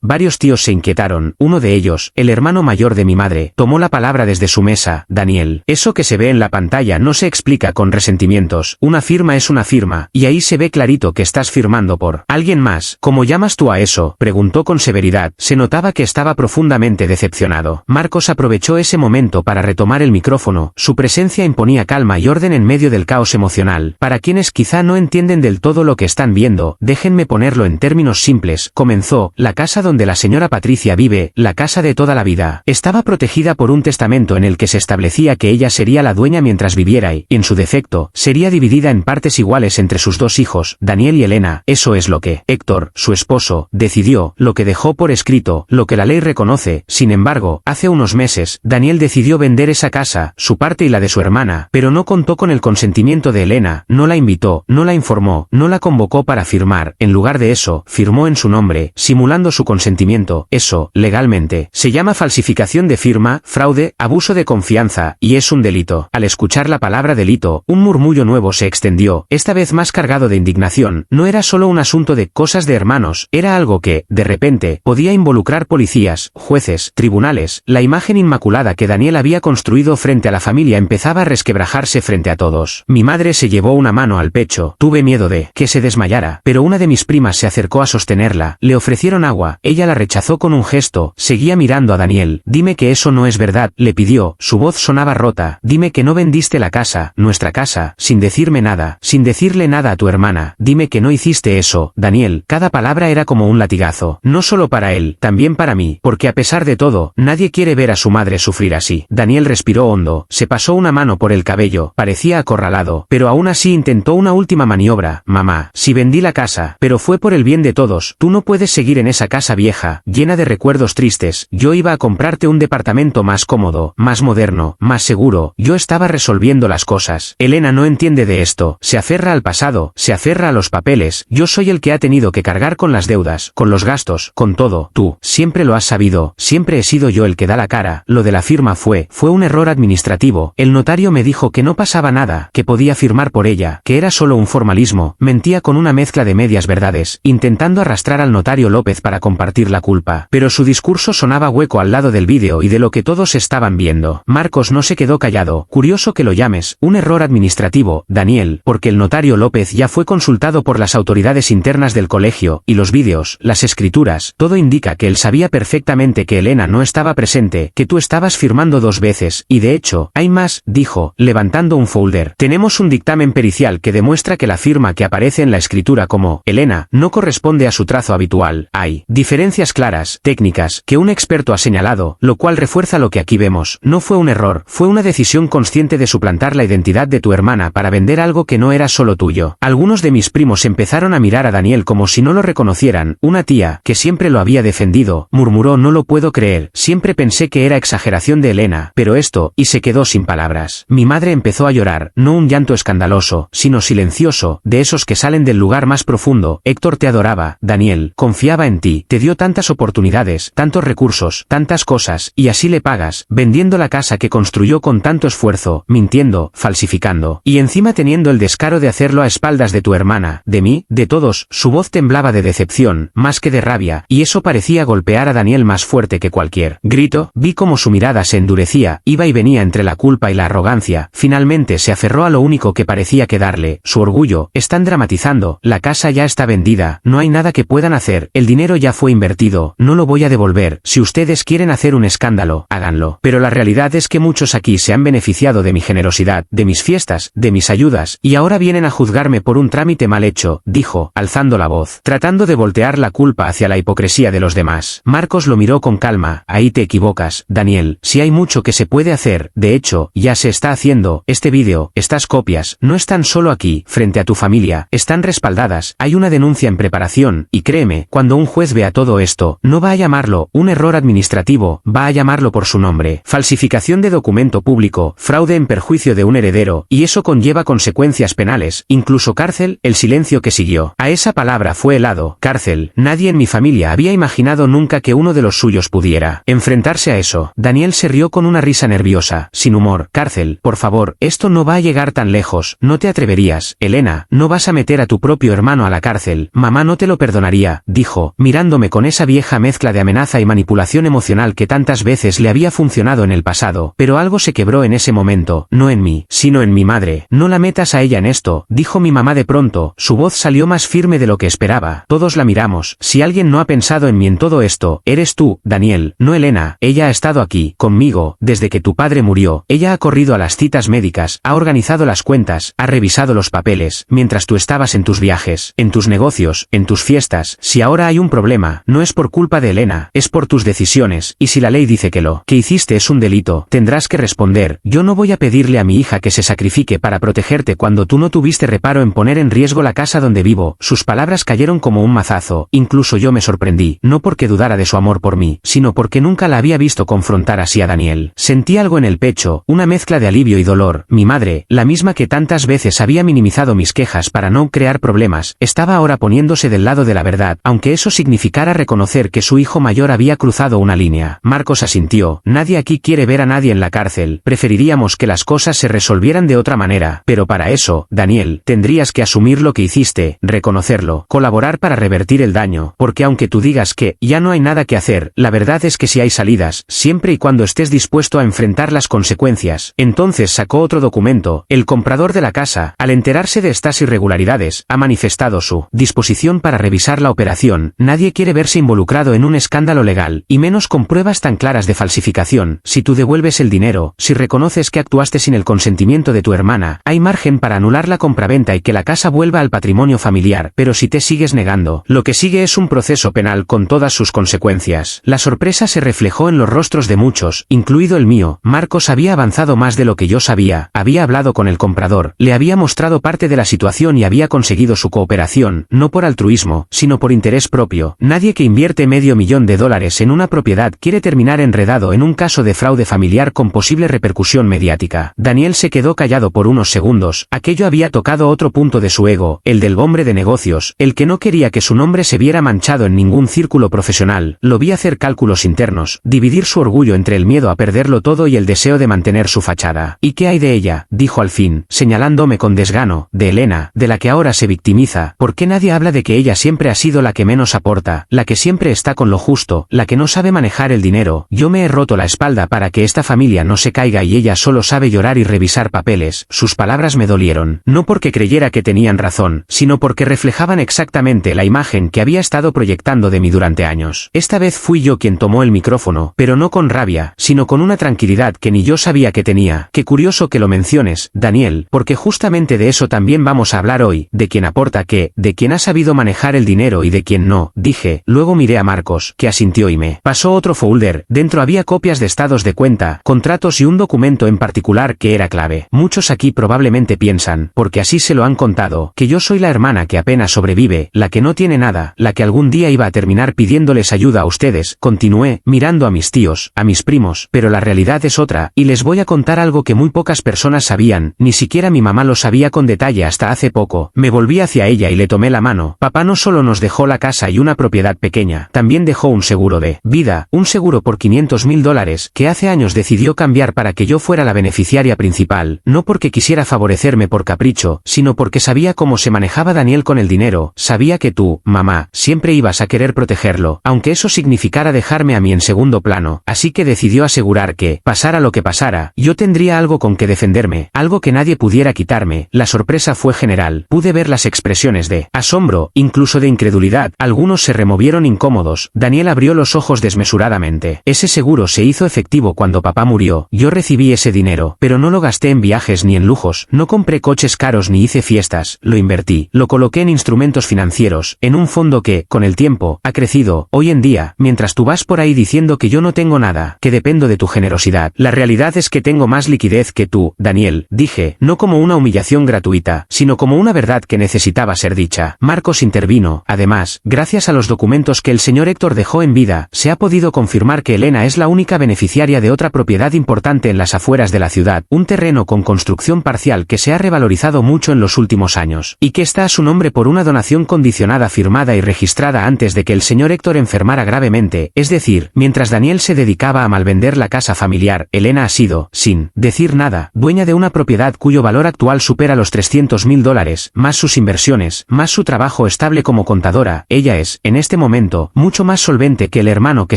varios tíos se inquietaron, uno de ellos, el hermano mayor de mi madre, tomó la palabra desde su mesa, Daniel, eso que se ve en la pantalla no se explica con resentimientos, una firma es una firma, y ahí se ve clarito que estás firmando por alguien más, ¿cómo llamas tú a eso?, preguntó con severidad, se notaba que estaba profundamente decepcionado. Marcos aprovechó ese momento para retomar el micrófono, su presencia imponía calma y orden en medio del caos emocional. Para quienes quizá no entienden del todo lo que están viendo, déjenme ponerlo en términos simples, comenzó, la casa donde la señora Patricia vive, la casa de toda la vida, estaba protegida por un testamento en el que se establecía que ella sería la dueña mientras viviera y, en su defecto, sería dividida en partes iguales entre sus dos hijos, Daniel y Elena. Eso es lo que Héctor, su esposo, decidió, lo que dejó por escrito, lo que la ley reconoce. Sin embargo, hace unos meses, Daniel decidió vender esa casa, su parte y la de su hermana, pero no contó con el consentimiento de Elena, no la invitó, no la informó, no la convocó para firmar, en lugar de eso, firmó en su nombre, simulando su consentimiento. Eso, legalmente, se llama falsificación de firma, fraude, abuso de confianza, y es un delito. Al escuchar la palabra delito, un murmullo nuevo se extendió, esta vez más cargado de indignación. No era solo un asunto de cosas de hermanos, era algo que, de repente, podía involucrar policías, jueces, tribunales. La imagen inmaculada que Daniel había construido frente a la familia empezaba a resquebrajarse frente a todos. Mi madre se llevó una mano al pecho, tuve miedo de que se desmayara, pero una de mis primas se acercó a sostenerla, le ofrecieron agua, ella la rechazó con un gesto, seguía mirando a Daniel. Dime que eso no es verdad, le pidió, su voz sonaba rota, dime que no vendiste la casa, nuestra casa, sin decirme nada, sin decirle nada a tu hermana, dime que no hiciste eso. Daniel, cada palabra era como un latigazo, no solo para él, también para mí, porque a pesar de todo, nadie quiere ver a su madre sufrir así. Daniel respiró hondo, se pasó una mano por el cabello, parecía acorralado, pero aún así intentó una última maniobra. Mamá, si vendí la casa, pero fue por el bien de todos, tú no puedes seguir en esa casa vieja, llena de recuerdos tristes, yo iba a comprarte un departamento más cómodo, más moderno, más seguro, yo estaba resolviendo las cosas. Elena no entiende de esto, se aferra al pasado, se aferra a los papeles, yo soy el que ha tenido que cargar con las deudas, con los gastos, con todo, tú, siempre lo has sabido, siempre he sido yo el que da la cara. Lo de la firma fue un error administrativo, el notario me dijo que no pasaba nada, que podía firmar por ella, que era solo un formalismo, mentía con una mezcla de medias verdades, intentando arrastrar al notario López para compartir la culpa, pero su discurso sonaba hueco al lado del vídeo y de lo que todos estaban viendo. Marcos no se quedó callado, curioso que lo llames, un error administrativo, Daniel, porque el notario López ya fue consultado por las autoridades internas del colegio, y los vídeos, las escrituras, todo indica que él sabía perfectamente que Elena no estaba presente, que tú estabas firmando dos veces, y de hecho, hay más, dijo, levantando un folder. Tenemos un dictamen pericial que demuestra que la firma que aparece en la escritura como Elena no corresponde a su trazo habitual. Hay diferencias claras, técnicas, que un experto ha señalado, lo cual refuerza lo que aquí vemos. No fue un error, fue una decisión consciente de suplantar la identidad de tu hermana para vender algo que no era solo tuyo. Algunos de mis primos empezaron a mirar a Daniel como si no lo reconocieran. Una tía, que siempre lo había defendido, murmuró: no lo puedo creer, siempre pensé que era exageración de Elena, pero esto, y se quedó sin palabras. Mi madre empezó a llorar, no un llanto escandaloso, sino silencioso, de esos que salen del lugar más profundo. Héctor te adoraba, Daniel, confiaba en ti, te dio tantas oportunidades, tantos recursos, tantas cosas, y así le pagas, vendiendo la casa que construyó con tanto esfuerzo, mintiendo, falsificando, y encima teniendo el descaro de hacerlo a espaldas de tu hermana, de mí, de todos. Su voz temblaba de decepción, más que de rabia, y eso parecía golpear a Daniel más fuerte que cualquier grito. Vi cómo su mirada se endurecía, iba y venía entre la culpa y la arrogancia. Finalmente se aferró a lo único que parecía quedarle, su orgullo. Están dramatizando, la casa ya está vendida, no hay nada que puedan hacer, el dinero ya fue invertido, no lo voy a devolver. Si ustedes quieren hacer un escándalo, háganlo. Pero la realidad es que muchos aquí se han beneficiado de mi generosidad, de mis fiestas, de mis ayudas, y ahora vienen a juzgarme por un trámite mal hecho, dijo, alzando la voz, tratando de voltear la culpa hacia la hipocresía de los demás. Marcos lo miró con calma. Ahí te equivocas, Daniel, si hay mucho que se puede hacer, de hecho, ya se está haciendo. Este vídeo, estas copias, no están solo aquí, frente a tu familia, están respaldadas, hay una denuncia en preparación, y créeme, cuando un juez vea todo esto, no va a llamarlo un error administrativo, va a llamarlo por su nombre, falsificación de documento público, fraude en perjuicio de un heredero, y eso conlleva consecuencias penales, incluso cárcel. El silencio que siguió a esa palabra fue helado. Cárcel. Nadie en mi familia había imaginado nunca que uno de los suyos pudiera enfrentarse a eso. Daniel se rió con una risa nerviosa, sin humor. Cárcel, por favor, esto no va a llegar tan lejos, no te atreverías, Elena, no vas a meter a tu propio hermano a la cárcel, mamá no te lo perdonaría, dijo, mirándome con esa vieja mezcla de amenaza y manipulación emocional que tantas veces le había funcionado en el pasado, pero algo se quebró en ese momento, no en mí, sino en mi madre. No la metas a ella en esto, dijo mi mamá de pronto, su voz salió más firme de lo que esperaba. Todos la miramos. Si alguien no ha pensado en mí en todo esto, eres tú, Daniel, no Elena. Ella ha estado aquí, conmigo, desde que tu padre murió. Ella ha corrido a las citas médicas, ha organizado las cuentas, ha revisado los papeles, mientras tú estabas en tus viajes, en tus negocios, en tus fiestas. Si ahora hay un problema, no es por culpa de Elena, es por tus decisiones, y si la ley dice que lo que hiciste es un delito, tendrás que responder. Yo no voy a pedirle a mi hija que se sacrifique para protegerte cuando tú no tuviste reparo en poner en riesgo la casa donde vivo. Sus palabras cayeron como un mazazo, incluso yo me sorprendí, no porque dudara de su amor por mí, sino porque nunca la había visto confrontar así a Daniel. Sentí algo en el pecho, una mezcla de alivio y dolor. Mi madre, la misma que tantas veces había minimizado mis quejas para no crear problemas, estaba ahora poniéndose del lado de la verdad, aunque eso significara reconocer que su hijo mayor había cruzado una línea. Marcos asintió. Nadie aquí quiere ver a nadie en la cárcel, preferiríamos que las cosas se resolvieran de otra manera, pero para eso, Daniel, tendrías que asumir lo que hiciste, reconocerlo, colaborar para revertir el daño, porque aunque tú digas que ya no hay nada que hacer, la verdad es que sí hay salidas, siempre y cuando estés dispuesto a enfrentar las consecuencias. Entonces sacó otro documento. El comprador de la casa, al enterarse de estas irregularidades, ha manifestado su disposición para revisar la operación. Nadie quiere verse involucrado en un escándalo legal, y menos con pruebas tan claras de falsificación. Si tú devuelves el dinero, si reconoces que actuaste sin el consentimiento de tu hermana, hay margen para anular la compraventa y que la casa vuelva al patrimonio familiar, pero si te sigues negando, lo que sigue es un proceso penal con todas sus consecuencias. La sorpresa se reflejó en los rostros de muchos, incluido el mío. Marcos había avanzado más de lo que yo sabía, había hablado con el comprador, le había mostrado parte de la situación y había conseguido su cooperación, no por altruismo, sino por interés propio. Nadie que invierte $500,000 en una propiedad quiere terminar enredado en un caso de fraude familiar con posible repercusión mediática. Daniel se quedó callado por unos segundos. Aquello había tocado otro punto de su ego, el del hombre de negocios, el que no quería que su nombre se viera manchado en ningún círculo profesional. Lo vi hacer cálculos internos, dividir su orgullo entre el miedo a perderlo todo y el deseo de mantener su fachada. ¿Y qué hay de ella?, dijo al fin, señalándome con desgano. De Elena, de la que ahora se victimiza. ¿Por qué nadie habla de que ella siempre ha sido la que menos aporta, la que siempre está con lo justo, la que no sabe manejar el dinero? Yo me he roto la espalda para que esta familia no se caiga y ella solo sabe llorar y revisar papeles. Sus palabras me dolieron, no porque creyera que tenían razón, sino porque reflejaban exactamente la imagen que había estado proyectando de mí durante años. Esta vez fui yo quien tomó el micrófono, pero no con rabia, sino con una tranquilidad que ni yo sabía que tenía. Qué curioso que lo menciones, Daniel, porque justamente de eso también vamos a hablar hoy, de quien aporta qué, de quien ha sabido manejar el dinero y de quien no, dije. Luego miré a Marcos, que asintió y me pasó otro folder. Dentro había copias de estados de cuenta, contratos y un documento en particular que era clave. Muchos aquí probablemente piensan, porque así se lo han contado, que yo soy la hermana que apenas sobrevive, la que no tiene nada, la que algún día iba a terminar pidiéndoles ayuda a ustedes. Continué, mirando a mis tíos, a mis primos, pero la realidad es otra, y les voy a contar algo que muy pocas personas sabían, ni siquiera mi mamá lo sabía con detalle hasta hace poco. Me volví hacia ella y le tomé la mano. Papá no solo nos dejó la casa y una propiedad pequeña, también dejó un seguro de vida, un seguro por $500,000, que hace años decidió cambiar para que yo fuera la beneficiaria principal, no porque quisiera favorecerme por capricho, sino porque sabía cómo se manejaba Daniel con el dinero. Sabía que tú, mamá, siempre ibas a querer protegerlo, aunque eso significara dejarme a mí en segundo plano, así que decidió asegurar que, pasara lo que pasara, yo tendría algo con que defenderme, algo que nadie pudiera quitarme. La sorpresa fue general. Pude ver las expresiones de asombro, incluso de incredulidad. Algunos se removieron incómodos. Daniel abrió los ojos desmesuradamente. Ese seguro se hizo efectivo cuando papá murió. Yo recibí ese dinero, pero no lo gasté en viajes ni en lujos, no compré coches caros ni hice fiestas, lo invertí, lo coloqué en instrumentos financieros, en un fondo que, con el tiempo, ha crecido. Hoy en día, mientras tú vas por ahí diciendo que yo no tengo nada, que dependo de tu generosidad, la realidad es que tengo más liquidez que tú, Daniel, dije, no como una humillación gratuita, sino como una verdad que necesitaba ser dicha. Marcos intervino. Además, gracias a los documentos que el señor Héctor dejó en vida vida, se ha podido confirmar que Elena es la única beneficiaria de otra propiedad importante en las afueras de la ciudad, un terreno con construcción parcial que se ha revalorizado mucho en los últimos años, y que está a su nombre por una donación condicionada firmada y registrada antes de que el señor Héctor enfermara gravemente, es decir, mientras Daniel se dedicaba a malvender la casa familiar, Elena ha sido, sin decir nada, dueña de una propiedad cuyo valor actual supera los $300.000, más sus inversiones, más su trabajo estable como contadora. Ella es, en este momento, mucho más solvente que el hermano que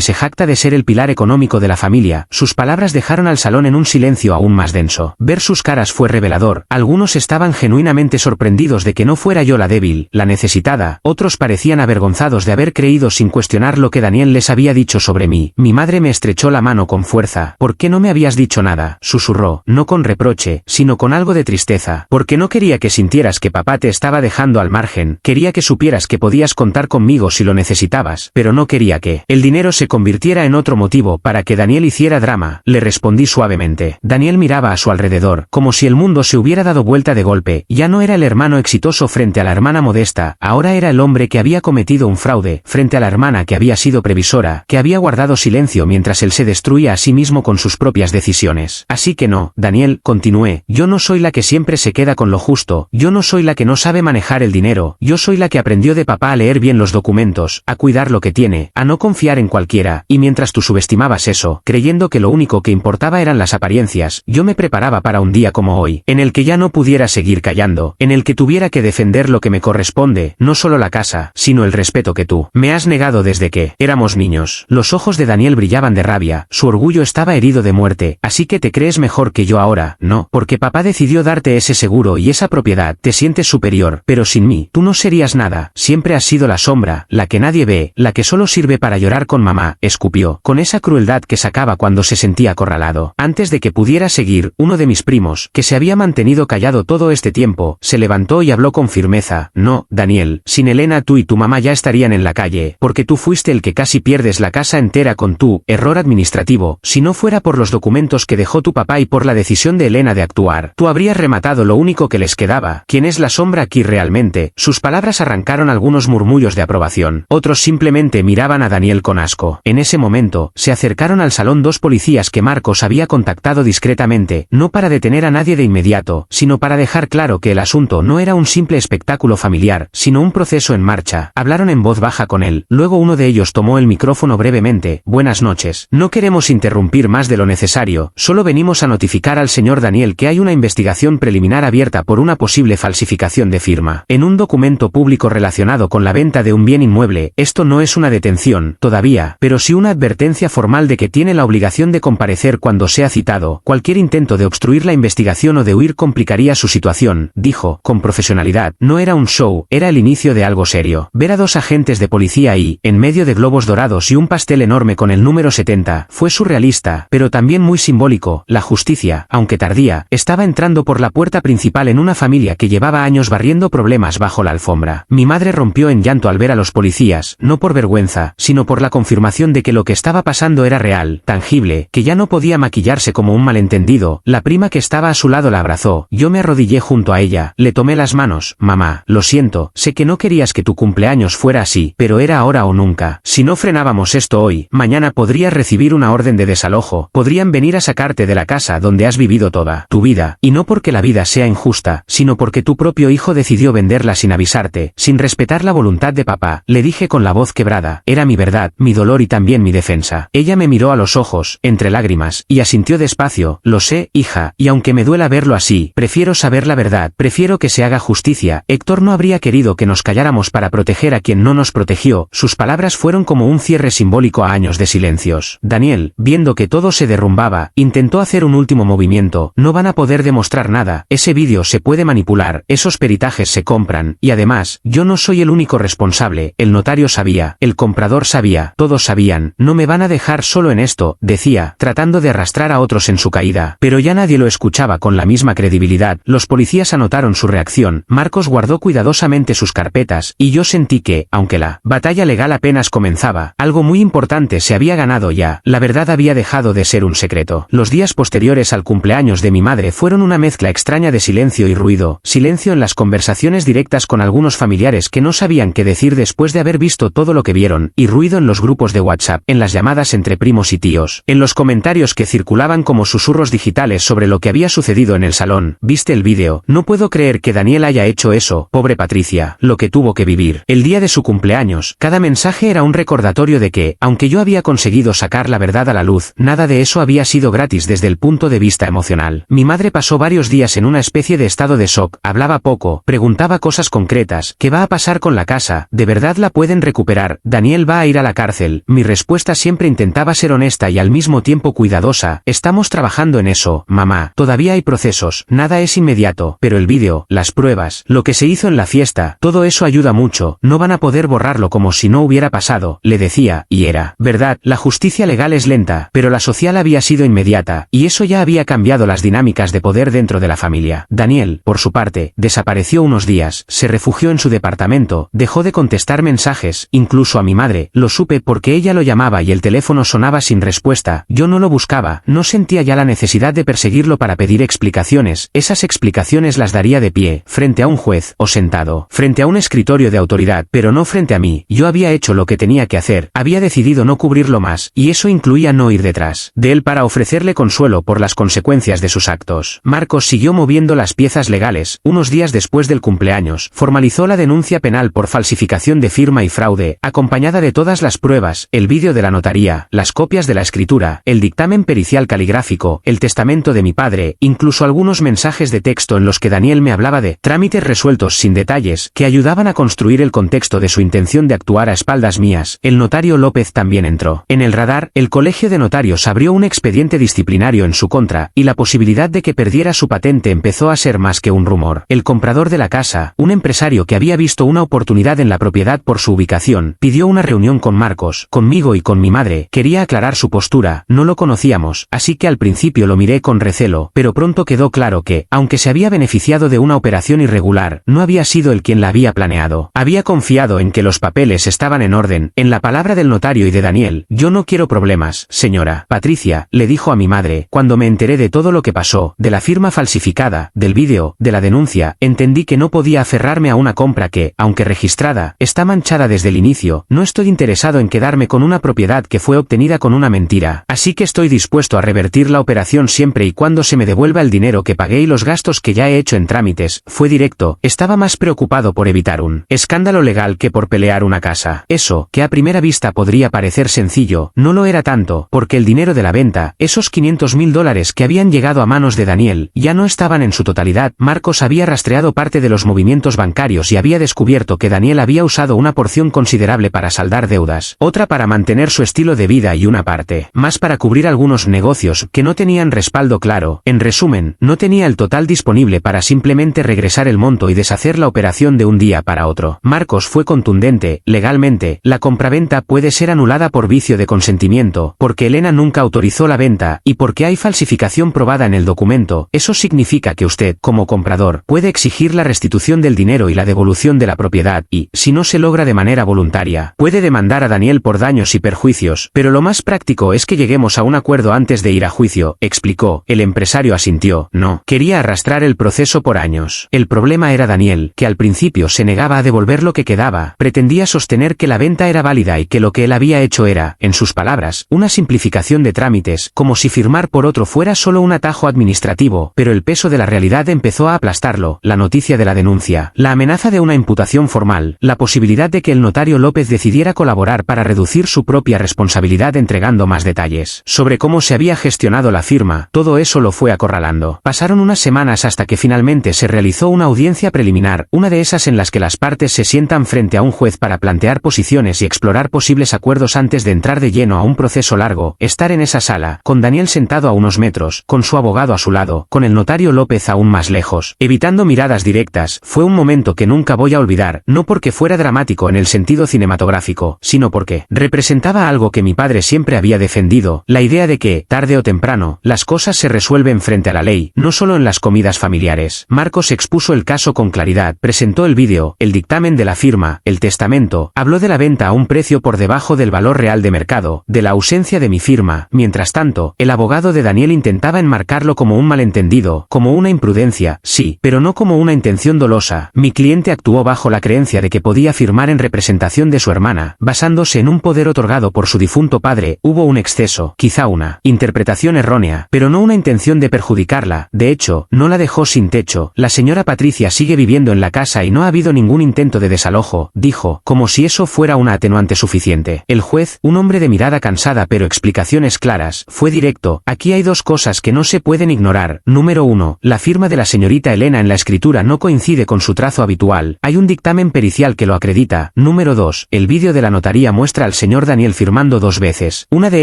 se jacta de ser el pilar económico de la familia. Sus palabras dejaron al salón en un silencio aún más denso. Ver sus caras fue revelador. Algunos estaban genuinamente sorprendidos de que no fuera yo la débil, la necesitada, otros parecían avergonzados de haber creído sin cuestionar lo que Daniel les había dicho sobre mí. Mi madre me estrechó la mano con fuerza. ¿Por qué no me habías dicho nada?, susurró, no con reproche, sino con algo de tristeza. Porque no quería que sintieras que papá te estaba dejando al margen, quería que supieras que podías contar conmigo si lo necesitabas, pero no quería que el dinero se convirtiera en otro motivo para que Daniel hiciera drama, le respondí suavemente. Daniel miraba a su alrededor, como si el mundo se hubiera dado vuelta de golpe. Ya no era el hermano exitoso frente a la hermana modesta, ahora era el hombre que había cometido un fraude, frente a la hermana que había sido previsora, que había guardado silencio mientras él se destruía a sí mismo con sus propias decisiones. Así que no, Daniel, continué, yo no soy la que siempre se queda con lo justo, yo no soy la que no sabe manejar el dinero, yo soy la que aprendió de papá a leer bien los documentos, a cuidar lo que tiene, a no confiar en cualquiera, y mientras tú subestimabas eso, creyendo que lo único que importaba eran las apariencias, yo me preparaba para un día como hoy, en el que ya no pudiera seguir callando, en el que tuviera que defender lo que me corresponde, no solo la casa, sino el respeto que tú me has negado desde que éramos niños. Los ojos de Daniel brillaban de rabia, su orgullo estaba herido de muerte. Así que te crees mejor que yo ahora, no, porque papá decidió darte ese seguro y esa propiedad, te sientes superior, pero sin mí, tú no serías nada, siempre has sido la sombra, la que nadie ve, la que solo sirve para llorar con mamá, escupió, con esa crueldad que sacaba cuando se sentía acorralado. Antes de que pudiera seguir, uno de mis primos, que se había mantenido callado todo este tiempo, se levantó y habló con firmeza. No, Daniel, sin Elena tú y tu mamá ya estarían en la calle, porque tú fuiste el que casi pierdes la casa entera con tu error administrativo. Si no fuera por los documentos que dejó tu papá y por la decisión de Elena de actuar, tú habrías rematado lo único que les quedaba. ¿Quién es la sombra aquí realmente? Sus palabras arrancaron algunos murmullos de aprobación. Otros simplemente miraban a Daniel con asco. En ese momento, se acercaron al salón dos policías que Marcos había contactado discretamente, no para detener a nadie de inmediato, sino para dejar claro que el asunto no era un simple espectáculo familiar, sino un proceso en marcha. Hablaron en voz baja con él. Luego uno de ellos tomó el micrófono brevemente. Buenas noches. No queremos interrumpir más de lo necesario, solo venimos a notificar al señor Daniel que hay una investigación preliminar abierta por una posible falsificación de firma en un documento público relacionado con la venta de un bien inmueble. Esto no es una detención, todavía, pero sí una advertencia formal de que tiene la obligación de comparecer cuando sea citado. Cualquier intento de obstruir la investigación o de huir complicaría su situación, dijo, con profesionalidad. No era un show, era el inicio de algo serio. Ver a dos agentes de policía ahí, en medio de globos dorados y un pastel enorme con el número 70, fue surrealista, pero también muy simbólico. La justicia, aunque tardía, estaba entrando por la puerta principal en una familia que llevaba años barriendo problemas bajo la alfombra. Mi madre rompió en llanto al ver a los policías, no por vergüenza, sino por la confirmación de que lo que estaba pasando era real, tangible, que ya no podía maquillarse como un malentendido. La prima que estaba a su lado la abrazó. Yo me arrodillé junto a ella, le tomé las manos. Mamá, lo siento, sé que no querías que tu cumpleaños fuera así, pero era ahora o nunca. Si no frenábamos esto hoy, mañana podrías recibir una orden de desalojo, podrían venir a sacarte de la casa donde has vivido toda tu vida, y no porque la vida sea injusta, sino porque tu propio hijo decidió venderla sin avisarte, sin respetar la voluntad de papá, le dije con la voz quebrada. Era mi verdad, mi dolor y también mi defensa. Ella me miró a los ojos, entre lágrimas, y asintió despacio. Lo sé, hija, y aunque me duela verlo así, prefiero saber la verdad, prefiero que se haga justicia. Héctor no habría querido que nos calláramos para proteger a quien no nos protegió. Sus palabras fueron como un cierre simbólico a años de silencios. Daniel, viendo que todo se derrumbaba, intentó hacer un último movimiento. No van a poder demostrar nada, ese vídeo se puede manipular, esos peritajes se compran, y además, yo no soy el único responsable. El notario sabía, el comprador sabía, todos sabían. No me van a dejar solo en esto, decía, tratando de arrastrar a otros en su caída. Pero ya nadie lo escuchaba con la misma credibilidad. Los policías anotaron su reacción. Marcos guardó cuidadosamente sus carpetas, y yo sentí que, aunque la batalla legal apenas comenzaba, algo muy importante se había ganado ya. La verdad había dejado de ser un secreto. Los días posteriores al cumpleaños de mi madre fueron una mezcla extraña de silencio y ruido. Silencio en las conversaciones directas con algunos familiares que no sabían qué decir después de haber visto todo lo que vieron, y ruido en los grupos de WhatsApp, en las llamadas entre primos y tíos, en los comentarios que circulaban como susurros digitales sobre lo que había sucedido en el salón. ¿Viste el vídeo? No puedo creer que Daniel haya hecho eso, pobre Patricia, lo que tuvo que vivir. El día de su cumpleaños, cada mensaje era un recordatorio de que, aunque yo había conseguido sacar la verdad a la luz, nada de eso había sido gratis desde el punto de vista emocional. Mi madre pasó varios días en una especie de estado de shock, hablaba poco, preguntaba cosas concretas. ¿Qué va a pasar con la casa? ¿De verdad la pueden recuperar? ¿Daniel va a ir a la cárcel? Mi respuesta siempre intentaba ser honesta y al mismo tiempo cuidadosa. Estamos trabajando en eso, mamá. Todavía hay procesos, nada es inmediato, pero el vídeo, las pruebas, lo que se hizo en la fiesta, todo eso ayuda mucho. No van a poder borrarlo como si no hubiera pasado, le decía, y era verdad. La justicia legal es lenta, pero la social había sido inmediata, y eso ya había cambiado las dinámicas de poder dentro de la familia. Daniel, por su parte, desapareció unos días, se refugió en su departamento, dejó de contestar mensajes, incluso a mi madre, lo supe porque ella lo llamaba y el teléfono sonaba sin respuesta. Yo no lo buscaba, no sentía ya la necesidad de perseguirlo para pedir explicaciones. Esas explicaciones las daría de pie, frente a un juez, o sentado, frente a un escritorio de autoridad, pero no frente a mí. Yo había hecho lo que tenía que hacer, había decidido no cubrirlo más, y eso incluía no ir detrás de él para ofrecerle consuelo por las consecuencias de sus actos. Marcos siguió moviendo las piezas legales. Unos días después del cumpleaños, formalizó la denuncia penal por falsificación de firma y fraude, acompañada de todas las pruebas, el vídeo de la notaría, las copias de la escritura, el dictamen pericial caligráfico, el testamento de mi padre, incluso algunos mensajes de texto en los que Daniel me hablaba de trámites resueltos sin detalles, que ayudaban a construir el contexto de su intención de actuar a espaldas mías. El notario López también entró en el radar. El colegio de notarios abrió un expediente disciplinario en su contra, y la posibilidad de que perdiera su patente empezó a ser más que un rumor. El comprador de la casa, un empresario que había visto una oportunidad en la propiedad por su ubicación, pidió una reunión con Marcos, conmigo y con mi madre. Quería aclarar su postura, no lo conocíamos, así que al principio lo miré con recelo, pero pronto quedó claro que, aunque se había beneficiado de una operación irregular, no había sido él quien la había planeado. Había confiado en que los papeles estaban en orden, en la palabra del notario y de Daniel. Yo no quiero problemas, señora Patricia, le dijo a mi madre. Cuando me enteré de todo lo que pasó, de la firma falsificada, del vídeo, de la denuncia, entendí que no podía aferrarme a una compra que, aunque registrada, está manchada desde el inicio. No estoy interesado en quedarme con una propiedad que fue obtenida con una mentira, así que estoy dispuesto a revertir la operación siempre y cuando se me devuelva el dinero que pagué y los gastos que ya he hecho en trámites. Fue directo, estaba más preocupado por evitar un escándalo legal que por pelear una casa. Eso, que a primera vista podría parecer sencillo, no lo era tanto, porque el dinero de la venta, esos $500.000 que habían llegado a manos de Daniel, ya no estaban en su totalidad. Marcos había rastreado parte de los movimientos bancarios y había descubierto que Daniel había usado una porción considerable para saldar deudas, otra para mantener su estilo de vida y una parte más para cubrir algunos negocios que no tenían respaldo claro. En resumen, no tenía el total disponible para simplemente regresar el monto y deshacer la operación de un día para otro. Marcos fue contundente: legalmente, la compraventa puede ser anulada por vicio de consentimiento, porque Elena nunca autorizó la venta, y porque hay falsificación probada en el documento. Eso significa que usted, como comprador, puede exigir la restitución del dinero y la devolución de la propiedad, y, si no se logra de manera voluntaria, puede demandar a Daniel por daños y perjuicios. Pero lo más práctico es que lleguemos a un acuerdo antes de ir a juicio, explicó. El empresario asintió. No quería arrastrar el proceso por años. El problema era Daniel, que al principio se negaba a devolver lo que quedaba. Pretendía sostener que la venta era válida y que lo que él había hecho era, en sus palabras, una simplificación de trámites, como si firmar por otro fuera solo un atajo administrativo. Pero el peso de la realidad empezó a aplastarlo: la noticia de la denuncia, la amenaza de una imputación formal, la posibilidad de que el notario López decidiera colaborar para reducir su propia responsabilidad entregando más detalles sobre cómo se había gestionado la firma. Todo eso lo fue acorralando. Pasaron unas semanas hasta que finalmente se realizó una audiencia preliminar, una de esas en las que las partes se sientan frente a un juez para plantear posiciones y explorar posibles acuerdos antes de entrar de lleno a un proceso largo. Estar en esa sala, con Daniel sentado a unos metros, con su abogado a su lado, con el notario López aún más lejos, evitando miradas directas, fue un momento que nunca voy a olvidar, no porque fuera dramático en el sentido cinematográfico, sino porque representaba algo que mi padre siempre había defendido: la idea de que, tarde o temprano, las cosas se resuelven frente a la ley, no solo en las comidas familiares. Marcos expuso el caso con claridad, presentó el vídeo, el dictamen de la firma, el testamento, habló de la venta a un precio por debajo del valor real de mercado, de la ausencia de mi firma. Mientras tanto, el abogado de Daniel intentaba enmarcarlo como un malentendido, como una imprudencia, sí, pero no como una intención dolosa. Mi cliente actuó bajo la creencia de que podía firmar en representación de su hermana, basándose basándose en un poder otorgado por su difunto padre, hubo un exceso, quizá una interpretación errónea, pero no una intención de perjudicarla. De hecho, no la dejó sin techo. La señora Patricia sigue viviendo en la casa y no ha habido ningún intento de desalojo, dijo, como si eso fuera una atenuante suficiente. El juez, un hombre de mirada cansada pero explicaciones claras, fue directo. Aquí hay dos cosas que no se pueden ignorar. Número 1, la firma de la señorita Elena en la escritura no coincide con su trazo habitual. Hay un dictamen pericial que lo acredita. Número 2, el vídeo de la notaría muestra al señor Daniel firmando 2 veces, una de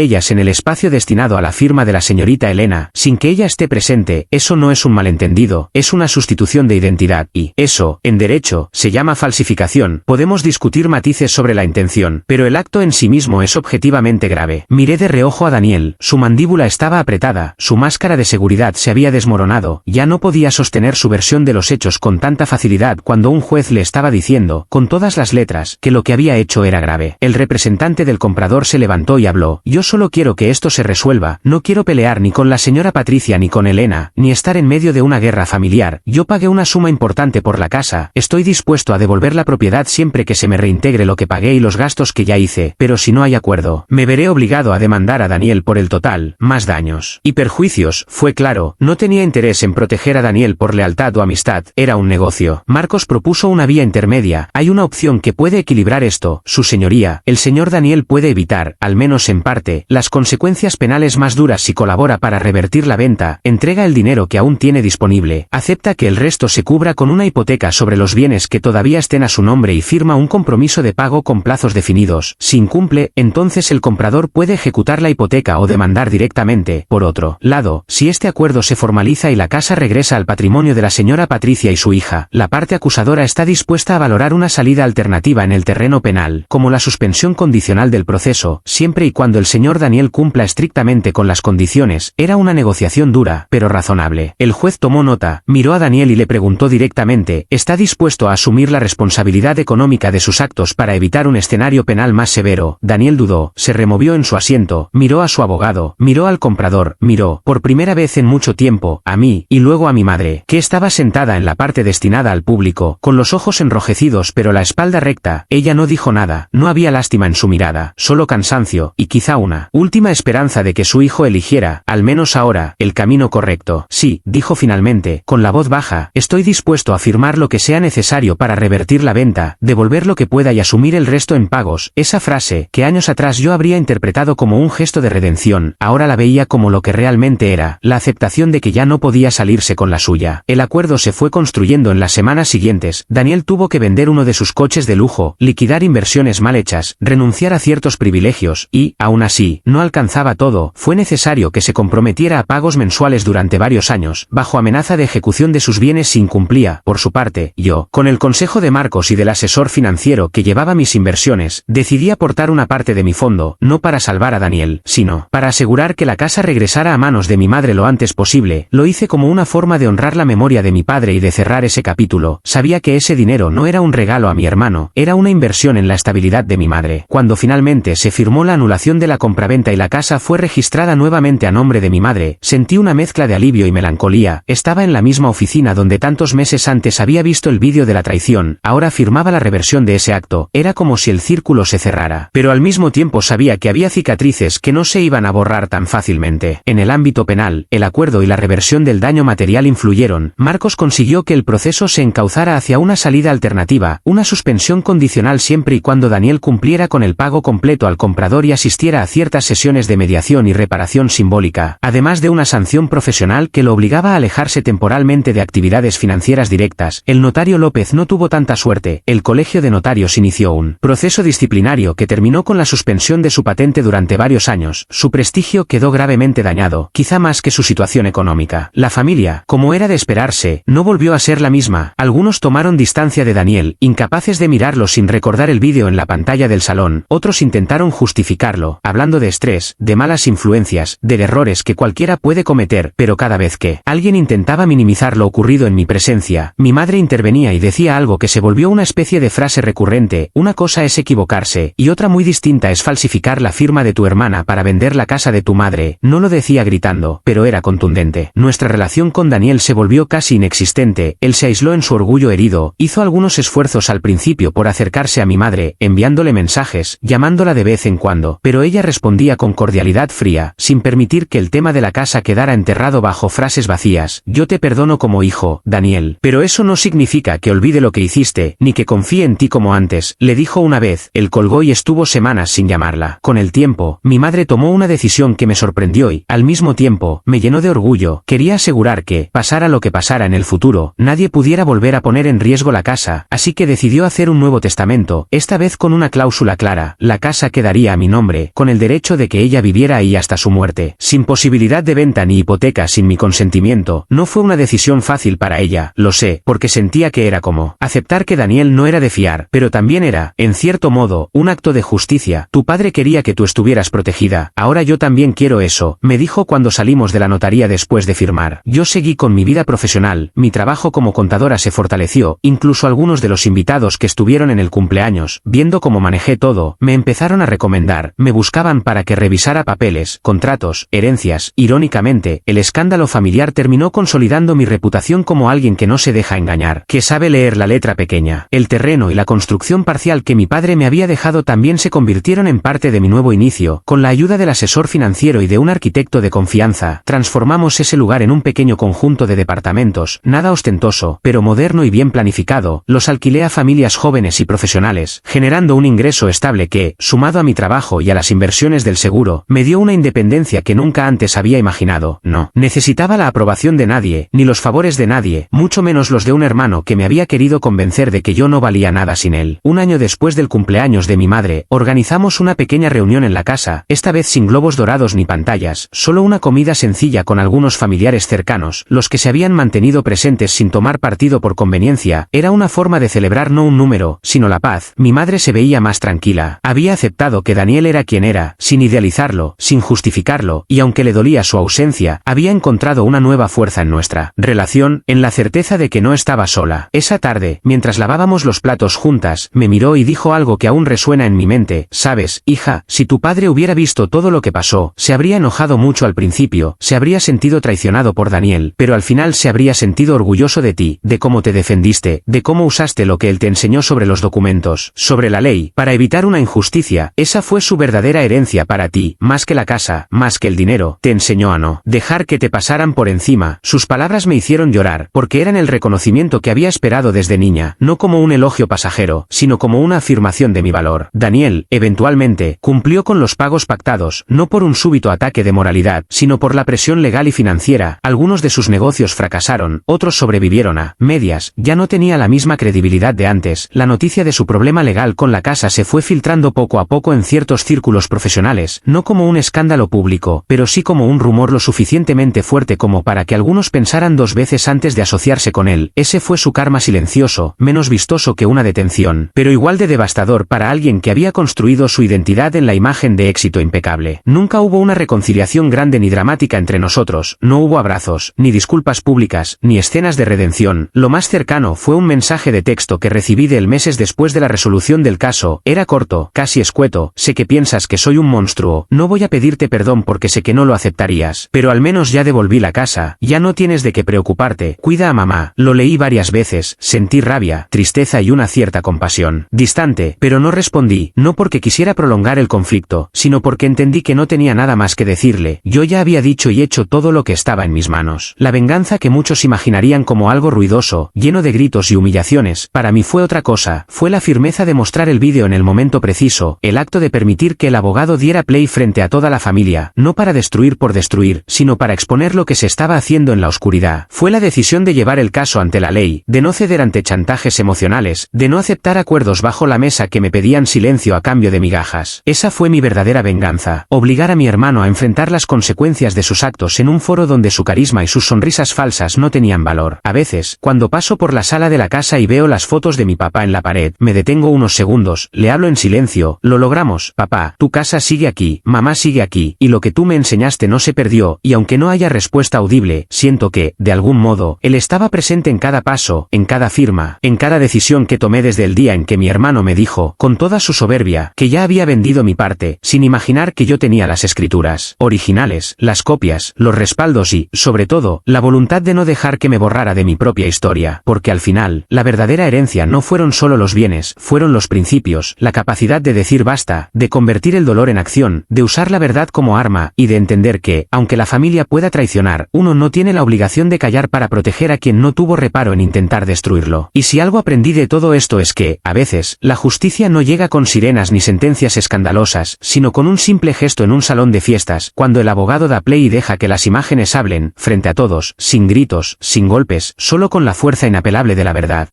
ellas en el espacio destinado a la firma de la señorita Elena, sin que ella esté presente. Eso no es un malentendido, es una sustitución de identidad, y eso, en derecho, se llama falsificación. Podemos discutir matices sobre la intención, pero el acto en sí mismo es objetivamente grave. Miré de reojo a Daniel, su mandíbula estaba apretada, su máscara de seguridad se había desmoronado, ya no podía sostener su versión de los hechos con tanta facilidad cuando un juez le estaba diciendo, con todas las letras, que lo que había hecho era grave. El representante del comprador se levantó y habló: yo solo quiero que esto se resuelva, no quiero pelear ni con la señora Patricia ni con Elena, ni estar en medio de una guerra familiar. Yo pagué una suma importante por la casa, estoy dispuesto a devolver la propiedad siempre que se me reintegre lo que pagué y los gastos que ya hice, pero si no hay acuerdo, me veré obligado a demandar a Daniel por el total, más daños y perjuicios. Fue claro, no tenía interés en proteger a Daniel por lealtad o amistad, era un negocio. Marcos propuso una vía intermedia: hay una opción que puede equilibrar esto, su señoría, el señor Daniel puede evitar, al menos en parte, las consecuencias penales más duras si colabora para revertir la venta, entrega el dinero que aún tiene disponible, acepta que el resto se cubra con una hipoteca sobre los bienes que todavía estén a su nombre y firma un compromiso de pago con plazos definidos. Si incumple, entonces el comprador puede ejecutar la hipoteca o demandar directamente. Por otro lado, si este acuerdo se formaliza y la casa regresa al patrimonio de la señora Patricia y su hija, la parte acusadora está dispuesta a valorar una salida alternativa en el terreno penal, como la suspensión condicional del proceso, siempre y cuando el señor Daniel cumpla estrictamente con las condiciones. Era una negociación dura, pero razonable. El juez tomó nota, miró a Daniel y le preguntó directamente: ¿está dispuesto a asumir la responsabilidad económica de sus actos para evitar un escenario penal más severo? Daniel dudó, se removió en su asiento, miró a su abogado, miró al comprador, miró, por primera vez en mucho tiempo, a mí, y luego a mi madre, que estaba sentada en la parte destinada al público, con los ojos enrojecidos pero la espalda recta. Ella no dijo nada, no había lástima en su mirada, solo cansancio, y quizá una última esperanza de que su hijo eligiera, al menos ahora, el camino correcto. Sí, dijo finalmente, con la voz baja, estoy dispuesto a firmar lo que sea necesario para revertir la venta, devolver lo que pueda y asumir el resto en pagos. Esa frase, que años atrás yo habría interpretado como un gesto de redención, ahora la veía como lo que realmente era, la aceptación de que ya no podía salirse con la suya. El acuerdo se fue construyendo en las semanas siguientes. Daniel tuvo que vender uno de sus coches de lujo, liquidar inversiones mal hechas, renunciar a ciertos privilegios, y, aún así, no alcanzaba todo. Fue necesario que se comprometiera a pagos mensuales durante varios años, bajo amenaza de ejecución de sus bienes si incumplía. Por su parte, yo, con el consejo de Marcos y del asesor financiero que llevaba mis inversiones, decidí aportar una parte de mi fondo, no para salvar a Daniel, sino para asegurar que la casa regresara a manos de mi madre lo antes posible. Lo hice como una forma de honrar la memoria de mi padre y de cerrar ese capítulo. Sabía que ese dinero no era un regalo a mi hermano, era una inversión en la estabilidad de mi madre. Cuando finalmente se firmó la anulación de la compraventa y la casa fue registrada nuevamente a nombre de mi madre, sentí una mezcla de alivio y melancolía. Estaba en la misma oficina donde tantos meses antes había visto el vídeo de la traición, ahora firmaba la reversión de ese acto. Era como si el círculo se cerrara, pero al mismo tiempo sabía que había cicatrices que no se iban a borrar tan fácilmente. En el ámbito penal, el acuerdo y la reversión del daño material influyeron. Marcos consiguió que el proceso se encauzara hacia una salida alternativa, una suspensión condicional siempre y cuando Daniel cumpliera con el pago completo al comprador y asistiera a ciertas sesiones de mediación y reparación simbólica, además de una sanción profesional que lo obligaba a alejarse temporalmente de actividades financieras directas. El notario López no tuvo tanta suerte. El colegio de notarios inició un proceso disciplinario que terminó con la suspensión de su patente durante varios años. Su prestigio quedó gravemente dañado, quizá más que su situación económica. La familia, como era de esperarse, no volvió a ser la misma. Algunos tomaron distancia de Daniel, incapaces de mirarlo sin recordar el vídeo en la pantalla del salón. Otros intentaron justificarlo, hablando de estrés, de malas influencias, de errores que cualquiera puede cometer, pero cada vez que alguien intentaba minimizar lo ocurrido en mi presencia, mi madre intervenía y decía algo que se volvió una especie de frase recurrente: una cosa es equivocarse, y otra muy distinta es falsificar la firma de tu hermana para vender la casa de tu madre. No lo decía gritando, pero era contundente. Nuestra relación con Daniel se volvió casi inexistente. Él se aisló en su orgullo herido, hizo algunos esfuerzos al principio por acercarse a mi madre, enviándole enviándole mensajes, llamándola de vez en cuando, pero ella respondía con cordialidad fría, sin permitir que el tema de la casa quedara enterrado bajo frases vacías. Yo te perdono como hijo, Daniel, pero eso no significa que olvide lo que hiciste, ni que confíe en ti como antes, le dijo una vez. Él colgó y estuvo semanas sin llamarla. Con el tiempo, mi madre tomó una decisión que me sorprendió y, al mismo tiempo, me llenó de orgullo. Quería asegurar que, pasara lo que pasara en el futuro, nadie pudiera volver a poner en riesgo la casa, así que decidió hacer un nuevo testamento, esta vez con una cláusula clara: la casa quedaría a mi nombre, con el derecho de que ella viviera ahí hasta su muerte, sin posibilidad de venta ni hipoteca sin mi consentimiento. No fue una decisión fácil para ella, lo sé, porque sentía que era como aceptar que Daniel no era de fiar, pero también era, en cierto modo, un acto de justicia. Tu padre quería que tú estuvieras protegida, ahora yo también quiero eso, me dijo cuando salimos de la notaría después de firmar. Yo seguí con mi vida profesional, mi trabajo como contadora se fortaleció, incluso algunos de los invitados que estuvieron en el cumpleaños, viendo cómo manejé todo, me empezaron a recomendar, me buscaban para que revisara papeles, contratos, herencias. Irónicamente, el escándalo familiar terminó consolidando mi reputación como alguien que no se deja engañar, que sabe leer la letra pequeña. El terreno y la construcción parcial que mi padre me había dejado también se convirtieron en parte de mi nuevo inicio. Con la ayuda del asesor financiero y de un arquitecto de confianza, transformamos ese lugar en un pequeño conjunto de departamentos, nada ostentoso, pero moderno y bien planificado. Los alquilé a familias jóvenes y profesionales, generando un ingreso estable que, sumado a mi trabajo y a las inversiones del seguro, me dio una independencia que nunca antes había imaginado. No necesitaba la aprobación de nadie, ni los favores de nadie, mucho menos los de un hermano que me había querido convencer de que yo no valía nada sin él. Un año después del cumpleaños de mi madre, organizamos una pequeña reunión en la casa, esta vez sin globos dorados ni pantallas, solo una comida sencilla con algunos familiares cercanos, los que se habían mantenido presentes sin tomar partido por conveniencia. Era una forma de celebrar no un número, sino la paz. Mi madre se veía más tranquila. Había aceptado que Daniel era quien era, sin idealizarlo, sin justificarlo, y aunque le dolía su ausencia, había encontrado una nueva fuerza en nuestra relación, en la certeza de que no estaba sola. Esa tarde, mientras lavábamos los platos juntas, me miró y dijo algo que aún resuena en mi mente: sabes, hija, si tu padre hubiera visto todo lo que pasó, se habría enojado mucho al principio, se habría sentido traicionado por Daniel, pero al final se habría sentido orgulloso de ti, de cómo te defendiste, de cómo usaste lo que él te enseñó sobre los documentos, sobre la ley, para evitar una injusticia. Esa fue su verdadera herencia para ti, más que la casa, más que el dinero. Te enseñó a no dejar que te pasaran por encima. Sus palabras me hicieron llorar, porque eran el reconocimiento que había esperado desde niña, no como un elogio pasajero, sino como una afirmación de mi valor. Daniel, eventualmente, cumplió con los pagos pactados, no por un súbito ataque de moralidad, sino por la presión legal y financiera. Algunos de sus negocios fracasaron, otros sobrevivieron a medias. Ya no tenía la misma credibilidad de antes. La noticia de su problema legal con la casa se fue filtrando poco a poco en ciertos círculos profesionales, no como un escándalo público, pero sí como un rumor lo suficientemente fuerte como para que algunos pensaran dos veces antes de asociarse con él. Ese fue su karma silencioso, menos vistoso que una detención, pero igual de devastador para alguien que había construido su identidad en la imagen de éxito impecable. Nunca hubo una reconciliación grande ni dramática entre nosotros, no hubo abrazos, ni disculpas públicas, ni escenas de redención. Lo más cercano fue un mensaje de texto que recibí de él meses después de la resolución del caso. Era corto, casi escueto: sé que piensas que soy un monstruo, no voy a pedirte perdón porque sé que no lo aceptarías, pero al menos ya devolví la casa, ya no tienes de qué preocuparte, cuida a mamá. Lo leí varias veces, sentí rabia, tristeza y una cierta compasión. Distante, pero no respondí, no porque quisiera prolongar el conflicto, sino porque entendí que no tenía nada más que decirle. Yo ya había dicho y hecho todo lo que estaba en mis manos. La venganza que muchos imaginarían como algo ruidoso, lleno de gritos y humillaciones, para mí fue otra cosa. Fue la firmeza de mostrar el vídeo en el momento preciso, el acto de permitir que el abogado diera play frente a toda la familia, no para destruir por destruir, sino para exponer lo que se estaba haciendo en la oscuridad. Fue la decisión de llevar el caso ante la ley, de no ceder ante chantajes emocionales, de no aceptar acuerdos bajo la mesa que me pedían silencio a cambio de migajas. Esa fue mi verdadera venganza, obligar a mi hermano a enfrentar las consecuencias de sus actos en un foro donde su carisma y sus sonrisas falsas no tenían valor. A veces, cuando paso por la sala de la casa y veo las fotos de mi papá en la pared, me detengo unos segundos, le hablo en silencio: lo logramos, papá, tu casa sigue aquí, mamá sigue aquí, y lo que tú me enseñaste no se perdió, y aunque no haya respuesta audible, siento que, de algún modo, él estaba presente en cada paso, en cada firma, en cada decisión que tomé desde el día en que mi hermano me dijo, con toda su soberbia, que ya había vendido mi parte, sin imaginar que yo tenía las escrituras originales, las copias, los respaldos y, sobre todo, la voluntad de no dejar que me borrara de mi propia historia, porque al final, la verdadera herencia no fueron solo los bienes, fueron los principios. ellos, la capacidad de decir basta, de convertir el dolor en acción, de usar la verdad como arma, y de entender que, aunque la familia pueda traicionar, uno no tiene la obligación de callar para proteger a quien no tuvo reparo en intentar destruirlo. Y si algo aprendí de todo esto es que, a veces, la justicia no llega con sirenas ni sentencias escandalosas, sino con un simple gesto en un salón de fiestas, cuando el abogado da play y deja que las imágenes hablen, frente a todos, sin gritos, sin golpes, solo con la fuerza inapelable de la verdad.